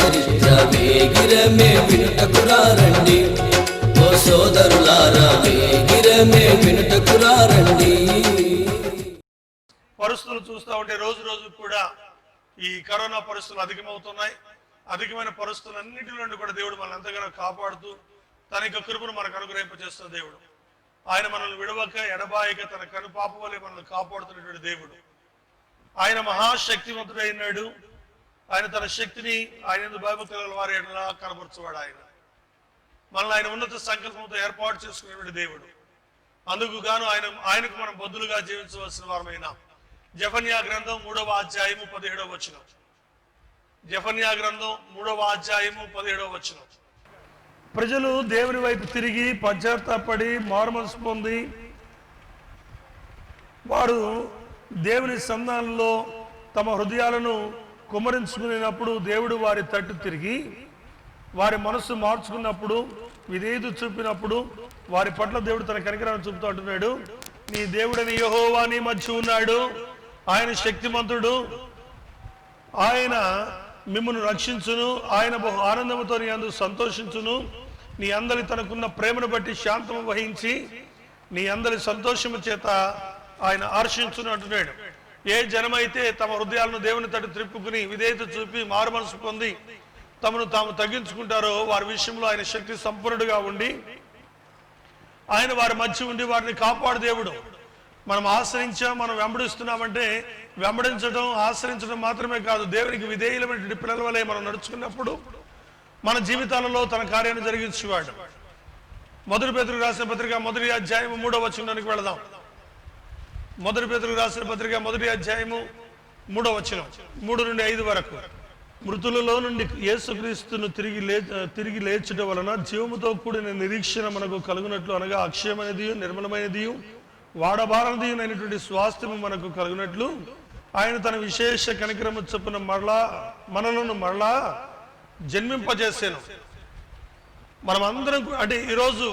చరిత్ర వేగిరమే వినుటకురారండి, ఓ సోదరులారా వేగిరమే వినుటకురారండి. పరిస్థితులు చూస్తూ ఉంటే రోజు రోజు కూడా ఈ కరోనా పరిస్థితులు అధికమవుతున్నాయి. అధికమైన పరిస్థితులన్నింటి నుండి కూడా దేవుడు మనల్ని ఎంతగానో కాపాడుతూ తన యొక్క కృపను మనకు అనుగ్రహింపజేస్తున్న దేవుడు. ఆయన మనల్ని విడవక ఎడబాయక తన కనుపాప వలె మనల్ని కాపాడుతున్నటువంటి దేవుడు. ఆయన మహాశక్తివంతుడైనాడు. ఆయన తన శక్తిని ఆయన భయభక్తుల వారి ఎడలా కనబరుచువాడు. మనల్ని ఆయన ఉన్నత సంకల్పంతో ఏర్పాటు చేసుకునేటువంటి దేవుడు. అందుకు గాను ఆయనకు మనం బద్దులుగా జీవించవలసిన వారమైన జెఫన్యా గ్రంథం 3వ అధ్యాయము 17వ వచనం. జెఫన్యా గ్రంథం 3వ అధ్యాయము 17వ వచనం. ప్రజలు దేవుని వైపు తిరిగి పశ్చాత్తాపడి మారుమనసు పొంది వారు దేవుని సంధానంలో తమ హృదయాలను కుమ్మరించుకునేటప్పుడు దేవుడు వారి తట్టు తిరిగి వారి మనస్సు మార్చుకున్నప్పుడు విధేయత చూపినప్పుడు వారి పట్ల దేవుడు తన కనికరాన్ని చూపుతూ అంటున్నాడు, నీ దేవుడని యెహోవా నీ మధ్య ఉన్నాడు, ఆయన శక్తిమంతుడు, ఆయన మిమ్మల్ని రక్షించును, ఆయన బహు ఆనందంతో నీ అందు సంతోషించును, నీ అందరి తనకున్న ప్రేమను బట్టి శాంతము వహించి నీ అందరి సంతోషము చేత ఆయన హర్షించును అంటున్నాడు. ఏ జనమైతే తమ హృదయాలను దేవుని తట్టు త్రిప్పుకుని విధేయత చూపి మారు మనసు పొంది తమను తాము తగ్గించుకుంటారో వారి విషయంలో ఆయన శక్తి సంపూర్ణుడుగా ఉండి ఆయన వారి మధ్య ఉండి వారిని కాపాడు దేవుడు. మనం ఆశ్రయించాం, మనం వెంబడిస్తున్నామంటే వెంబడించడం ఆశ్రయించడం మాత్రమే కాదు, దేవునికి విధేయులమైన పిల్లల వలె మనం నడుచుకున్నప్పుడు మన జీవితాలలో తన కార్యాన్ని జరిగించేవాడు. 1 పేతురుకు రాసిన పత్రిక 1వ అధ్యాయము 3వ వచనానికి వెళదాం. 1 పేతురుకు రాసిన పత్రిక 1వ అధ్యాయము 3వ వచనం 3 నుండి 5 వరకు. మృతులలో నుండి యేసుక్రీస్తును తిరిగి లేచుట వలన జీవముతో కూడిన నిరీక్షణ మనకు కలుగునట్లు, అనగా అక్షయమైనది నిర్మలమైనది వాడబారనది అయినటువంటి స్వాస్థ్యము మనకు కలుగునట్లు ఆయన తన విశేష కనికరము చొప్పున మనలను మరలా జన్మింపజేసాను. మనమందరం అంటే ఈరోజు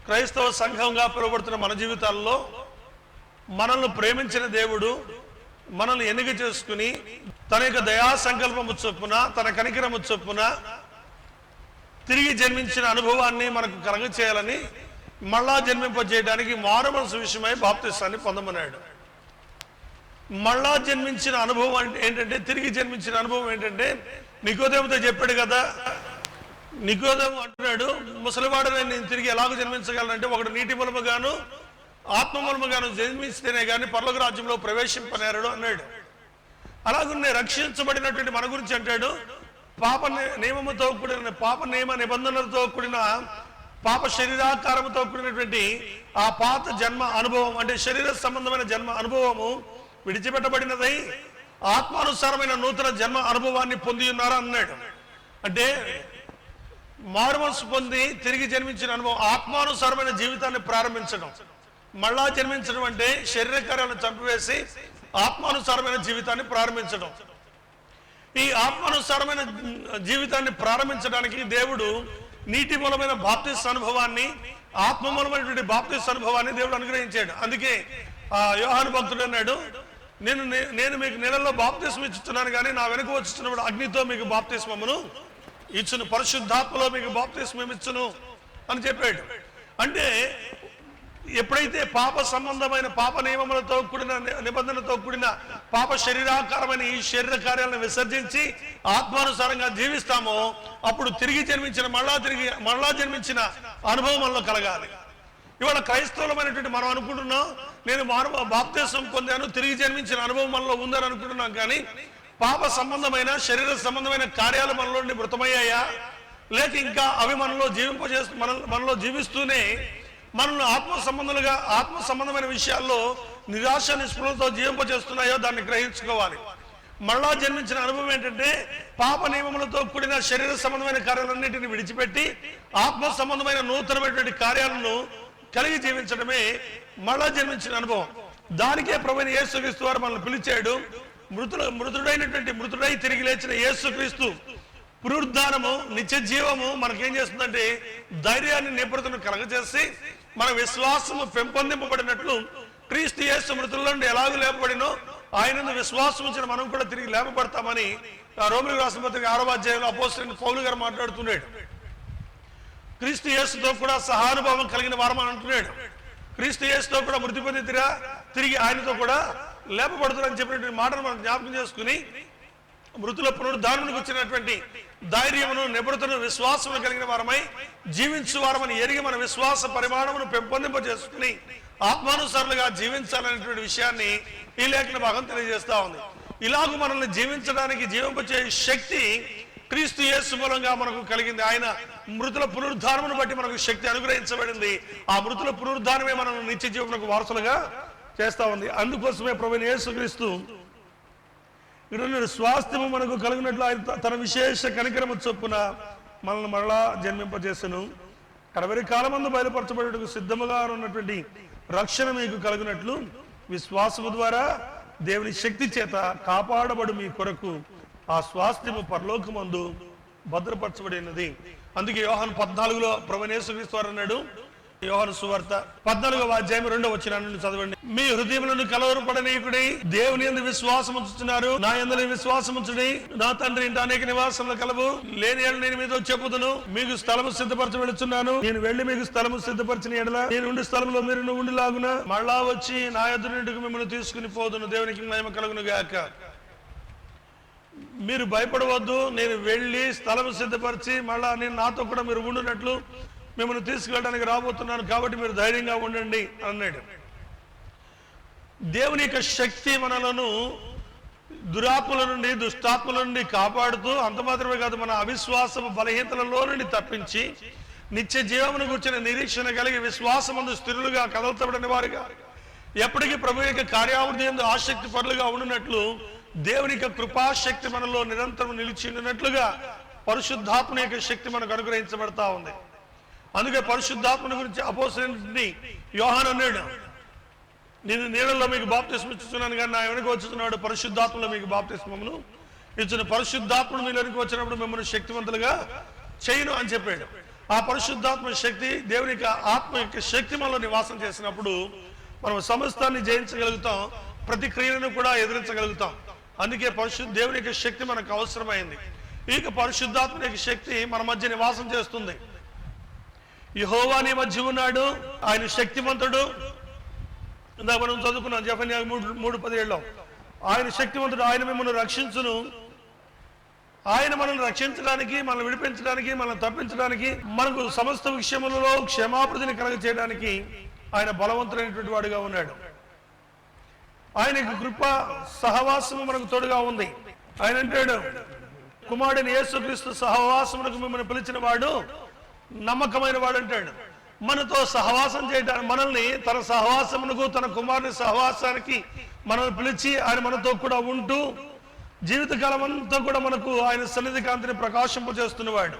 క్రైస్తవ సంఘంగా పిలువబడుతున్న మన జీవితాల్లో మనల్ని ప్రేమించిన దేవుడు మనల్ని ఎన్నిక చేసుకుని తన యొక్క దయా సంకల్పము చొప్పున తన కనికరము చొప్పున తిరిగి జన్మించిన అనుభవాన్ని మనకు కలగ చేయాలని మళ్ళా జన్మింపజేయడానికి మారు మనసు విషయమై బాప్తిస్తాన్ని పొందమన్నాడు. మళ్ళా జన్మించిన అనుభవం అంటే ఏంటంటే, తిరిగి జన్మించిన అనుభవం ఏంటంటే, నికోదేముతో చెప్పాడు కదా, నికోదేము అంటున్నాడు, ముసలివాడు నేను తిరిగి ఎలాగో జన్మించగలనంటే ఒకడు నీటి మూలముగాను ఆత్మ మూలముగాను జన్మిస్తేనే కానీ పరలోక రాజ్యంలో ప్రవేశింపనేరడు అన్నాడు. అలాగే రక్షించబడినటువంటి మన గురించి అంటాడు, పాప నియమముతో కూడిన పాప నియమ నిబంధనలతో కూడిన పాప శరీరాకారముతో కూడినటువంటి ఆ పాత జన్మ అనుభవం అంటే శరీర సంబంధమైన జన్మ అనుభవము విడిచిపెట్టబడినదై ఆత్మానుసారమైన నూతన జన్మ అనుభవాన్ని పొంది ఉన్నారా అన్నాడు. అంటే మారు మనసు పొంది తిరిగి జన్మించిన అనుభవం, ఆత్మానుసారమైన జీవితాన్ని ప్రారంభించడం. మళ్ళా జన్మించడం అంటే శరీర కార్యాలను చంపివేసి ఆత్మానుసారమైన జీవితాన్ని ప్రారంభించడం. ఈ ఆత్మానుసారమైన జీవితాన్ని ప్రారంభించడానికి దేవుడు నీటి మూలమైన బాప్తిస్ అనుభవాన్ని, ఆత్మ మూలమైనటువంటి బాప్తిస్ అనుభవాన్ని దేవుడు అనుగ్రహించాడు. అందుకే యోహాను భక్తుడు అన్నాడు, నేను మీకు నీళ్ళలో బాప్తిస్మం ఇచ్చుతున్నాను కానీ నా వెనుక వచ్చుతున్నప్పుడు అగ్నితో మీకు బాప్తిస్మమును ఇచ్చును, పరిశుద్ధాత్మలో మీకు బాప్తిస్మం ఇచ్చును అని చెప్పాడు. అంటే ఎప్పుడైతే పాప సంబంధమైన పాప నియమములతో కూడిన నిబంధనలతో కూడిన పాప శరీరాకారమైన ఈ శరీర కార్యాలను విసర్జించి ఆత్మానుసారంగా జీవిస్తామో అప్పుడు తిరిగి జన్మించిన మళ్ళా జన్మించిన అనుభవం మనలో కలగాలి. ఇవాళ క్రైస్తవులమైనటువంటి మనం అనుకుంటున్నాం, నేను బాప్తిస్మం పొందాను, తిరిగి జన్మించిన అనుభవం మనలో ఉందని అనుకుంటున్నాం. కానీ పాప సంబంధమైన శరీర సంబంధమైన కార్యాలు మనలో మృతమయ్యాయా, లేక ఇంకా అవి మనలో జీవిస్తూనే మనల్ని ఆత్మ సంబంధమైన విషయాల్లో నిరాశ నిస్పృహలతో జీవింపజేస్తున్నాయో దాన్ని గ్రహించుకోవాలి. మళ్ళా జన్మించిన అనుభవం ఏంటంటే, పాప నియమములతో కూడిన శరీర సంబంధమైన కార్యాలన్నింటినీ విడిచిపెట్టి ఆత్మ సంబంధమైన నూతనమైనటువంటి కార్యాలను కలిగి జీవించడమే మళ్ళా జన్మించిన అనుభవం. దానికే ప్రభువైన యేసుక్రీస్తు వారు మనల్ని పిలిచాడు. మృతుడై తిరిగి లేచిన యేసుక్రీస్తు పునరుద్ధానము నిత్య జీవము మనకేం చేస్తుందంటే ధైర్యాన్ని నిపుణతను కలగజేసి మన విశ్వాసము పెంపొందింపబడినట్లు క్రీస్తు యేసు మృతుల నుండి ఎలాగూ లేపబడినో ఆయనను విశ్వాసం ఉంచిన మనం కూడా తిరిగి లేపబడతామని రోమిలకు రాసిన పత్రిక 6వ అధ్యాయంలో అపోస్తలుడైన పౌలు గారు మాట్లాడుతున్నాడు. క్రీస్తు యేసుతో కూడా సహానుభావం కలిగిన వారమని అంటున్నాడు. క్రీస్తు యేసుతో కూడా మృతి పొంది తిరిగి ఆయనతో కూడా లేపబడుతుందని చెప్పినటువంటి మాటను మనం జ్ఞాపకం చేసుకుని మృతుల పునరుద్ధానానికి వచ్చినటువంటి ధైర్యమును, నిబుణతను, విశ్వాసమును కలిగిన వారమై జీవించు వారమని ఎరిగి మన విశ్వాస పరిమాణమును పెంపొందింపజేసుకుని ఆత్మానుసారులుగా జీవించాలనేటువంటి విషయాన్ని ఈ లేఖన భాగం తెలియజేస్తా ఉంది. ఇలాగూ మనల్ని జీవించడానికి, జీవింపచే శక్తి క్రీస్తు యేసు మూలంగా మనకు కలిగింది. ఆయన మృతుల పునరుద్ధానమును బట్టి మనకు శక్తి అనుగ్రహించబడింది. ఆ మృతుల పునరుద్ధానమే మనల్ని నిత్య జీవనకు వారసులుగా చేస్తా ఉంది. అందుకోసమే ప్రభువైన యేసుక్రీస్తు స్వాస్థ్యము మనకు కలిగినట్లు ఆయన తన విశేష కనికరము చొప్పున మనల్ని మరలా జన్మింపజేసను. కడవరి కాలమందు బయలుపరచబడేందుకు సిద్ధముగా ఉన్నటువంటి రక్షణ మీకు కలిగినట్లు విశ్వాసము ద్వారా దేవుని శక్తి చేత కాపాడబడు మీ కొరకు ఆ స్వాస్థ్యము పరలోకమందు భద్రపరచబడినది. అందుకే యోహాను 14లో ప్రభువైన యేసుక్రీస్తు వారు అన్నాడు, యోహాను సువార్త 14వ అధ్యాయం 2వ వచనం నుండి చదవండి. మీ హృదయములను కలవరపడనీయుడి, దేవుని యందు విశ్వాసం ఉంచుతున్నారు, నా యందు విశ్వాసం ఉంచుడి. నా తండ్రి ఇంట అనేక నివాసములు కలవు, లేని ఎడల నేను మీతో చెప్పుదును. మీకు స్థలము సిద్ధపరచ వెళుచున్నాను. నేను వెళ్లి మీకు స్థలము సిద్ధపరిచిన ఎడల నేను ఉండి స్థలంలో మీరు ఉండిలాగున మళ్ళా వచ్చి నా ఎదురు నుండి మిమ్మల్ని తీసుకుని పోదును. దేవునికి మహిమ కలుగును గాక. మీరు భయపడవద్దు, నేను వెళ్ళి స్థలము సిద్ధపరిచి మళ్ళా నేను నాతో కూడా మీరు ఉండినట్లు మిమ్మల్ని తీసుకెళ్ళడానికి రాబోతున్నాను, కాబట్టి మీరు ధైర్యంగా ఉండండి అన్నాడు. దేవుని యొక్క శక్తి మనలను దురాత్మల నుండి, దుష్టాత్మల నుండి కాపాడుతూ, అంత మాత్రమే కాదు, మన అవిశ్వాసము బలహీనతలలో నుండి తప్పించి నిత్య జీవమును కూర్చిన నిరీక్షణ కలిగి విశ్వాసమందు స్థిరులుగా కదల్చబడిన వారుగా ఎప్పటికీ ప్రభు యొక్క కార్యావృద్ధి యందు ఆసక్తి పరులుగా ఉండినట్లు దేవుని యొక్క కృపాశక్తి మనలో నిరంతరం నిలిచి ఉన్నట్లుగా పరిశుద్ధాత్మ యొక్క శక్తి మనకు అనుగ్రహించబడతా ఉంది. అందుకే పరిశుద్ధాత్మని గురించి అపోస్తలుడైన యోహాను అన్నాడు, నేను నీళ్ళలో మీకు బాప్తిస్మం ఇస్తున్నాను కానీ నా వెనుక వచ్చుతున్నాడు పరిశుద్ధాత్మలో మీకు బాప్తిస్మమును ఇచ్చిన. పరిశుద్ధాత్మను మీ వెనుక వచ్చినప్పుడు మిమ్మల్ని శక్తివంతులుగా చేయను అని చెప్పాడు. ఆ పరిశుద్ధాత్మ శక్తి, దేవుని యొక్క ఆత్మ యొక్క శక్తి మనలో నివాసం చేసినప్పుడు మనం సమస్తాన్ని జయించగలుగుతాం, ప్రతి క్రియలను కూడా ఎదిరించగలుగుతాం. అందుకే దేవుని యొక్క శక్తి మనకు అవసరమైంది. ఇక పరిశుద్ధాత్మ యొక్క శక్తి మన మధ్య నివాసం చేస్తుంది. యెహోవా నీ మధ్య ఉన్నాడు, ఆయన శక్తిమంతుడు. ఇందాక మనం చదువుకున్నాం జెఫన్యా 3:17లో ఆయన శక్తిమంతుడు, ఆయన మిమ్మల్ని రక్షించును. ఆయన మనల్ని రక్షించడానికి, మనల్ని విడిపించడానికి, మనల్ని తప్పించడానికి, మనకు సమస్త విషయములలో క్షమాభివృద్ధిని కలగ చేయడానికి ఆయన బలవంతుడైనటువంటి వాడుగా ఉన్నాడు. ఆయనకు కృప సహవాసము మనకు తోడుగా ఉంది. ఆయన అంటాడు, కుమారుడైన యేసుక్రీస్తు సహవాసమునకు మిమ్మల్ని పిలిచిన వాడు నమ్మకమైన వాడు అంటాడు. మనతో సహవాసం చేయడానికి, మనల్ని తన సహవాసమునకు, తన కుమారుని సహవాసానికి మనల్ని పిలిచి ఆయన మనతో కూడా ఉంటూ జీవితకాలం అంతా కూడా మనకు ఆయన సన్నిధి కాంతిని ప్రకాశింపజేస్తున్నవాడు.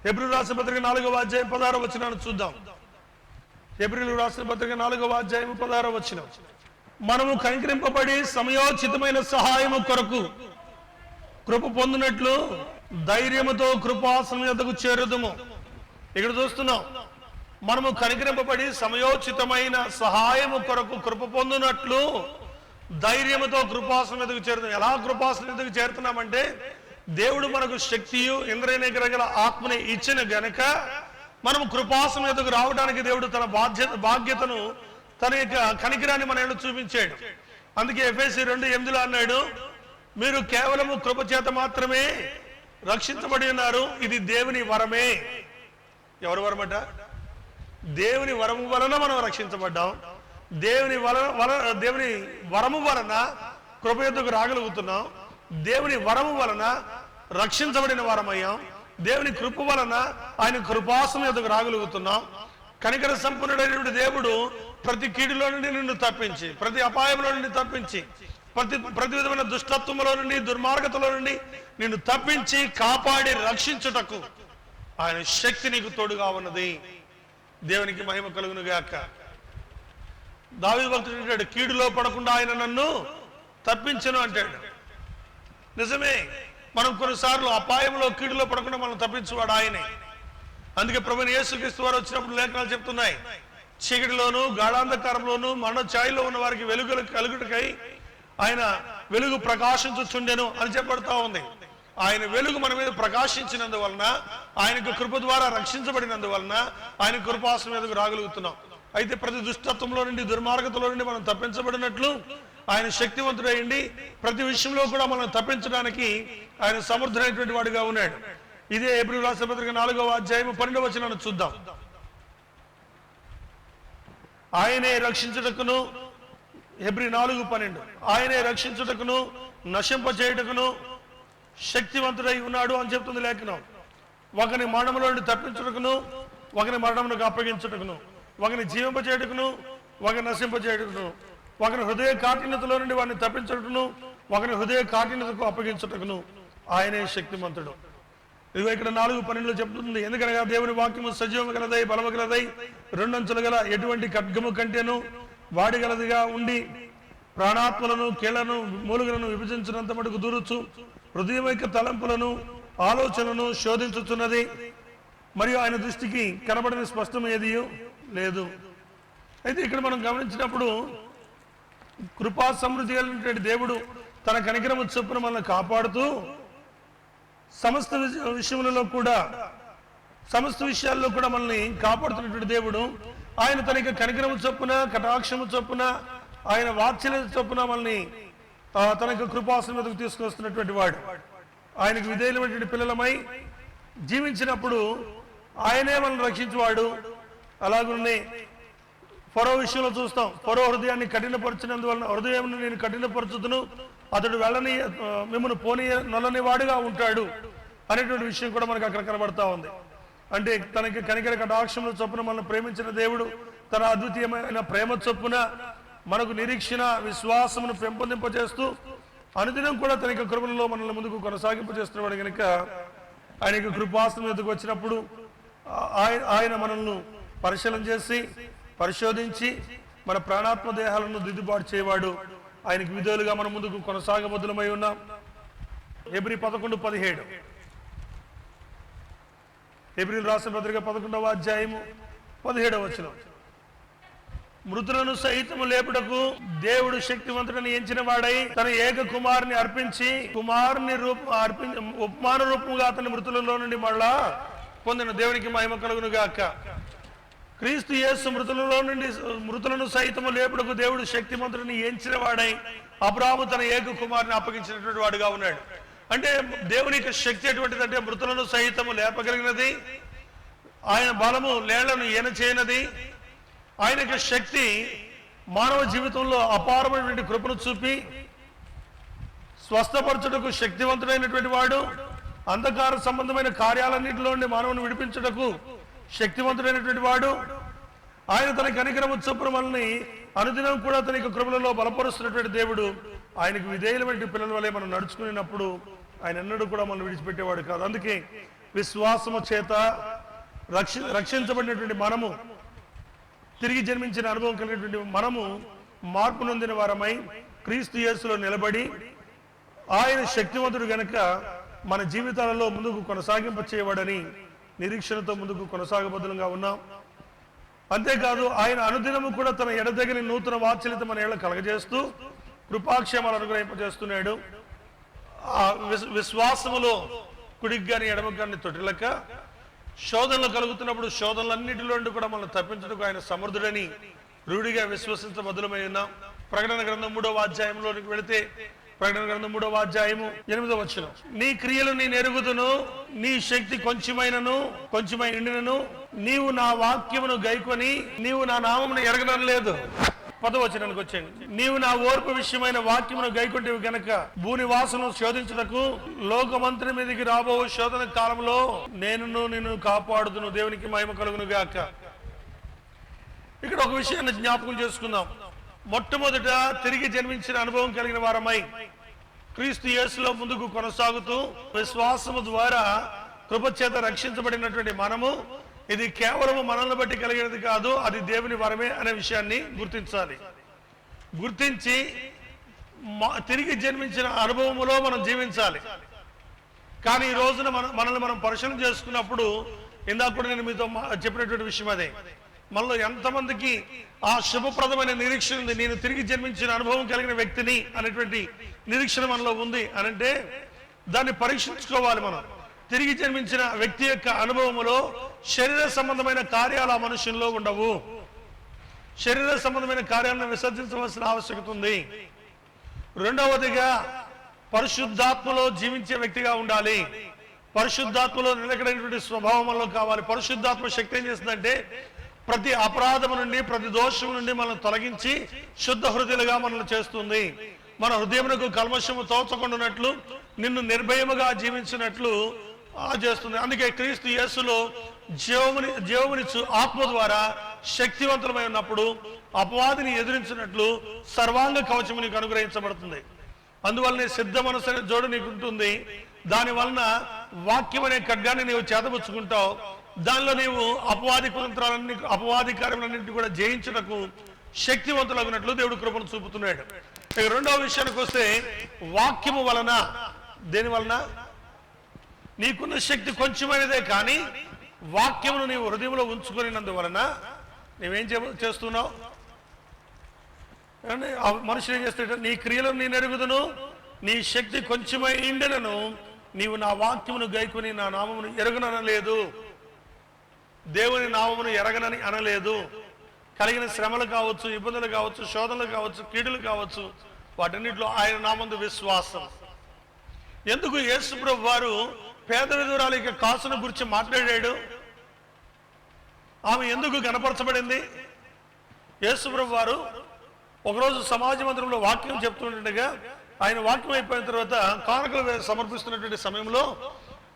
హెబ్రీయులకు రాసిన పత్రిక 4వ అధ్యాయం 16వ వచనాన్ని చూద్దాం. హెబ్రీయులకు రాసిన పత్రిక 4వ అధ్యాయం 16వ వచనం. మనము కనికరింపబడి సమయోచితమైన సహాయము కొరకు కృప పొందినట్లు ధైర్యముతో కృపాసనం యొద్దకు చేరుదుము. ఇక్కడ చూస్తున్నాం, మనము కనికరింపబడి సమయోచితమైన సహాయము కొరకు కృప పొందినట్లు ధైర్యముతో కృపాసనం ఎదుగు చేరుతాం. ఎలా కృపాసనం ఎదుగు చేరుతున్నామంటే, దేవుడు మనకు శక్తియు ఇంద్రియనిగ్రహగల ఆత్మని ఇచ్చిన గనక మనం కృపాసనం ఎదుగు రావడానికి దేవుడు తన బాధ్యతను, తన యొక్క కనికరాన్ని మన ఏళ్ళు చూపించాడు. అందుకే ఎఫెసీ 2:8లో అన్నాడు, మీరు కేవలము కృప చేత మాత్రమే రక్షించబడి ఉన్నారు, ఇది దేవుని వరమే. ఎవరి వరమట? దేవుని వరము వలన మనం రక్షించబడ్డాం. దేవుని వరము వలన కృప యొద్దకు రాగలుగుతున్నాం. దేవుని వరము వలన రక్షించబడిన వారమయ్యాం. దేవుని కృప వలన ఆయన కృపాసనం యొద్దకు రాగలుగుతున్నాం. కనికర సంపన్నుడైనటువంటి దేవుడు ప్రతి కీడులో నుండి నిన్ను తప్పించి, ప్రతి అపాయంలో నుండి తప్పించి, ప్రతి విధమైన దుష్టత్వంలో నుండి, దుర్మార్గతలో నుండి నిన్ను తప్పించి కాపాడి రక్షించుటకు ఆయన శక్తి నీకు తోడుగా ఉన్నది. దేవునికి మహిమ కలుగును గాక. దావీదు భక్తుడు అంటాడు, కీడులో పడకుండా ఆయన నన్ను తప్పించను అంటాడు. నిజమే, మనం కొన్నిసార్లు అపాయంలో, కీడులో పడకుండా మనం తప్పించేవాడు ఆయనే. అందుకే ప్రభువైన యేసుక్రీస్తు వారు వచ్చినప్పుడు లేఖనాలు చెప్తున్నాయి, చీకటిలోను గాఢాంధకారంలోను మరణ ఛాయలో ఉన్న వారికి వెలుగులు కలుగుటకై ఆయన వెలుగు ప్రకాశించుచుండెను అని చెప్పబడతా ఉంది. ఆయన వెలుగు మన మీద ప్రకాశించినందువలన, ఆయనకు కృప ద్వారా రక్షించబడినందువలన ఆయన కృపాసనం మీదకు రాగలుగుతున్నాం. అయితే ప్రతి దుష్టత్వంలో నుండి, దుర్మార్గతలో నుండి మనం తప్పించబడినట్లు ఆయన శక్తివంతుడైండి ప్రతి విషయంలో కూడా మనం తప్పించడానికి ఆయన సమర్థుడైనటువంటి వాడిగా ఉన్నాడు. ఇదే హెబ్రీయులకు రాసిన పత్రిక 4వ అధ్యాయం 12వ వచనాన్ని చూద్దాం. ఆయనే రక్షించుటకును, హెబ్రీ 4:12, ఆయనే రక్షించుటకును నశింపచేయుటకును శక్తివంతుడై ఉన్నాడు అని చెప్తుంది లేఖనం. ఒకని మరణంలో నుండి తప్పించుటకును, ఒకని మరణమునకు అప్పగించుటకును, ఒకని జీవింపచేయుటకును, ఒకని నశింపచేయుటకును, ఒకని హృదయ కాఠిన్యతలో నుండి వాడిని తప్పించుటకును, ఒకని హృదయ కాఠిన్యతకు అప్పగించుటకును ఆయనే శక్తిమంతుడు. ఇదిగో ఇక్కడ 4:12 చెప్తుంది, ఎందుకనగా దేవుని వాక్యము సజీవము గలదై, బలము గలదై, రెండంచులు గల ఎటువంటి ఖడ్గము కంటేను వాడిగలదిగా ఉండి ప్రాణాత్మలను, కీళ్లను, మూలుగులను విభజించినంత మటుకు దూరుచు హృదయం యొక్క తలంపులను, ఆలోచనను శోధించుతున్నది. మరియు ఆయన దృష్టికి కనబడని స్పష్టం ఏది లేదు. అయితే ఇక్కడ మనం గమనించినప్పుడు కృపా సమృద్ధి కలిగినటువంటి దేవుడు తన కనికరము చొప్పున మనల్ని కాపాడుతూ సమస్త విషయాల్లో కూడా మనల్ని కాపాడుతున్నటువంటి దేవుడు. ఆయన తన యొక్క కనికరము చొప్పున, కటాక్షము చొప్పున, ఆయన వాత్సల్య చొప్పున మనల్ని తన యొక్క కృపాసనం మీదకు తీసుకొస్తున్నటువంటి వాడు. ఆయనకు విధేయులైనటువంటి పిల్లలమై జీవించినప్పుడు ఆయనే మనల్ని రక్షించేవాడు. అలాగే ఫరో విషయంలో చూస్తాం, ఫరో హృదయాన్ని కఠినపరిచినందువలన హృదయం నేను కఠినపరచుతును, అతడు వెళ్ళని మిమ్మల్ని పోనీ నల్లని వాడుగా ఉంటాడు అనేటువంటి విషయం కూడా మనకు అక్కడ కనబడతా ఉంది. అంటే తనకి కనికర కటాక్షముల చొప్పున మనల్ని ప్రేమించిన దేవుడు తన అద్వితీయమైన ప్రేమ చొప్పున మనకు నిరీక్షణ, విశ్వాసమును పెంపొందింపజేస్తూ అనుదినం కూడా తన యొక్క కృపలలో మనల్ని ముందుకు కొనసాగింపజేస్తున్నవాడు కనుక ఆయన యొక్క కృపాసనం మీదకు వచ్చినప్పుడు ఆయన మనల్ని పరిశీలన చేసి, పరిశోధించి మన ప్రాణాత్మ దేహాలను దిద్దుబాటు చేయవాడు. ఆయనకు విధేయులుగా మనం ముందుకు కొనసాగబద్దులమై ఉన్నాం. హెబ్రీ 11:17, హెబ్రీయులకు రాసిన పత్రిక 11వ అధ్యాయము 17వ వచనం, మృతులను సహితము లేపుటకు దేవుడు శక్తివంతుడని ఎంచిన వాడై తన ఏక కుమారుని అర్పించి ఉపమాన రూపముగా అతని మృతులలో నుండి మళ్ళా పొందిన దేవునికి మహిమ కలుగును గాక. క్రీస్తు యేసు మృతులను సహితము లేపుటకు దేవుడు శక్తిమంతుడిని ఎంచిన వాడై అబ్రాహాము తన ఏక కుమారుని అప్పగించినటువంటి వాడుగా ఉన్నాడు. అంటే దేవుని యొక్క శక్తి ఎటువంటిదంటే మృతులను సహితము లేపగలిగినది, ఆయన బలము లేళ్లను చేయనది. ఆయన యొక్క శక్తి మానవ జీవితంలో అపారమైనటువంటి కృపను చూపి స్వస్థపరచుటకు శక్తివంతుడైనటువంటి వాడు, అంధకార సంబంధమైన కార్యాలన్నింటిలో నుండి మానవుని విడిపించుటకు శక్తివంతుడైనటువంటి వాడు. ఆయన తన కనికరము చొప్పున మనల్ని అనుదినం కూడా తన యొక్క కృపలలో బలపరుస్తున్నటువంటి దేవుడు. ఆయనకు విధేయులమైన పిల్లల వలె మనం నడుచుకున్నప్పుడు ఆయన ఎన్నడూ కూడా మనం విడిచిపెట్టేవాడు కాదు. అందుకే విశ్వాసము చేత రక్షించబడినటువంటి మనము, తిరిగి జన్మించిన అనుభవం కలిగినటువంటి మనము మార్పు నొందిన వారమై క్రీస్తు యేసులో నిలబడి ఆయన శక్తివంతుడు గనక మన జీవితాలలో ముందుకు కొనసాగింప చేయవాడని నిరీక్షణతో ముందుకు కొనసాగబద్దులుగా ఉన్నాం. అంతేకాదు ఆయన అనుదినము కూడా తన ఎడతెగని నూతన వాత్సల్యత మన ఏళ్ళ కలగజేస్తూ కృపాక్షేమాలు అనుగ్రహింపజేస్తున్నాడు. ఆ విశ్వాసములో కుడిగ్గాని ఎడమగాని తొట్టిలక శోధనలు కలుగుతున్నప్పుడు శోధనలన్నిటిలో కూడా మనం తప్పించడానికి ఆయన సమర్థుడని రూఢిగా విశ్వసించబద్దులమై ఉన్నాం. ప్రకటన గ్రంథం 3వ అధ్యాయంలోనికి వెళితే ప్రకటన గ్రంథం 3వ అధ్యాయము 8వ వచనం, నీ క్రియలు నేను ఎరుగుదును, నీ శక్తి కొంచెమై ఉండినను నీవు నా వాక్యమును గైకొని నీవు నా నామమును ఎరగడం లేదు. 10వ వచనానికి వచ్చాను, నీవు నా ఓర్పు విషయమైన వాక్యమును గైకొంటివి గనక భూనివాసను శోధించుటకు లోకమంత్రి మీదకి రాబో శోధన కాలంలో నిన్ను కాపాడుదును. దేవునికి మహిమ కలుగును గాక. ఇక్కడ ఒక విషయాన్ని జ్ఞాపకం చేసుకుందాం. మొట్టమొదట తిరిగి జన్మించిన అనుభవం కలిగిన వారమై క్రీస్తు యేసులో ముందుకు కొనసాగుతూ విశ్వాసము ద్వారా కృపచేత రక్షించబడినటువంటి మనము, ఇది కేవలము మనల్ని బట్టి కలిగినది కాదు, అది దేవుని వరమే అనే విషయాన్ని గుర్తించాలి. గుర్తించి తిరిగి జన్మించిన అనుభవములో మనం జీవించాలి. కానీ ఈ రోజున మనల్ని మనం పరిశీలన చేసుకున్నప్పుడు ఇందాక కూడా నేను మీతో చెప్పినటువంటి విషయం అదే, మనలో ఎంతమందికి ఆ శుభప్రదమైన నిరీక్షణ ఉంది, నేను తిరిగి జన్మించిన అనుభవం కలిగిన వ్యక్తిని అనేటువంటి నిరీక్షణ మనలో ఉంది అనంటే దాన్ని పరీక్షించుకోవాలి. మనం తిరిగి జన్మించిన వ్యక్తి యొక్క అనుభవములో శరీర సంబంధమైన కార్యాలు ఆ మనుషుల్లో ఉండవు. శరీర సంబంధమైన కార్యాలను విసర్జించవలసిన ఆవశ్యకత ఉంది. రెండవదిగా పరిశుద్ధాత్మలో జీవించే వ్యక్తిగా ఉండాలి. పరిశుద్ధాత్మలో నిలకడైనటువంటి స్వభావం మనలో కావాలి. పరిశుద్ధాత్మ శక్తి ఏం చేస్తుందంటే ప్రతి అపరాధము నుండి, ప్రతి దోషము నుండి మనల్ని తొలగించి శుద్ధ హృదయులుగా మనల్ని చేస్తుంది. మన హృదయమునకు కల్మషము తోచకుండానట్లు, నిన్ను నిర్భయముగా జీవించినట్లు చేస్తుంది. అందుకే క్రీస్తు యేసులో జీవమునిచ్చు ఆత్మ ద్వారా శక్తివంతులమై ఉన్నప్పుడు అపవాదిని ఎదిరించినట్లు సర్వాంగ కవచము నీకు అనుగ్రహించబడుతుంది. అందువల్లనే సిద్ధ మనసు అనే జోడు నీకు ఉంటుంది. దాని వలన వాక్యం అనే ఖడ్గాన్ని నీవు చేతపుచ్చుకుంటావు. దానిలో నీవు అపవాది కుతంత్రాలన్నీ, అపవాది కార్యములన్నింటినీ కూడా జయించుటకు శక్తివంతులగినట్లు దేవుడు కృపను చూపుతున్నాడు. ఇక రెండవ విషయానికి వస్తే, వాక్యము వలన, దేని వలన? నీకున్న శక్తి కొంచెమైనదే కానీ వాక్యమును నీవు హృదయంలో ఉంచుకునేందువలన నీవేం చేస్తున్నావు? మనుషులు ఏం చేస్తాడు? నీ క్రియలను నేను ఎరుగుదును, నీ శక్తి కొంచెమై ఇండెనను, నీవు నా వాక్యమును గైకొని నా నామమును ఎరగననలేదు. దేవుని నామమును ఎరగనని అనలేదు. కలిగిన శ్రమలు కావచ్చు, ఇబ్బందులు కావచ్చు, శోధనలు కావచ్చు, కీడులు కావచ్చు, వాటన్నిటిలో ఆయన నామందు విశ్వాసం. ఎందుకు యేసు ప్రభువు వారు పేద విధురాలి యొక్క కాసును గురించి మాట్లాడాడు? ఆమె ఎందుకు గణపరచబడింది? యేసు ప్రభువు వారు ఒకరోజు సమాజ మందిరంలో వాక్యం చెప్తుండగా, ఆయన వాక్యం అయిపోయిన తర్వాత కానుకలు సమర్పిస్తున్నటువంటి సమయంలో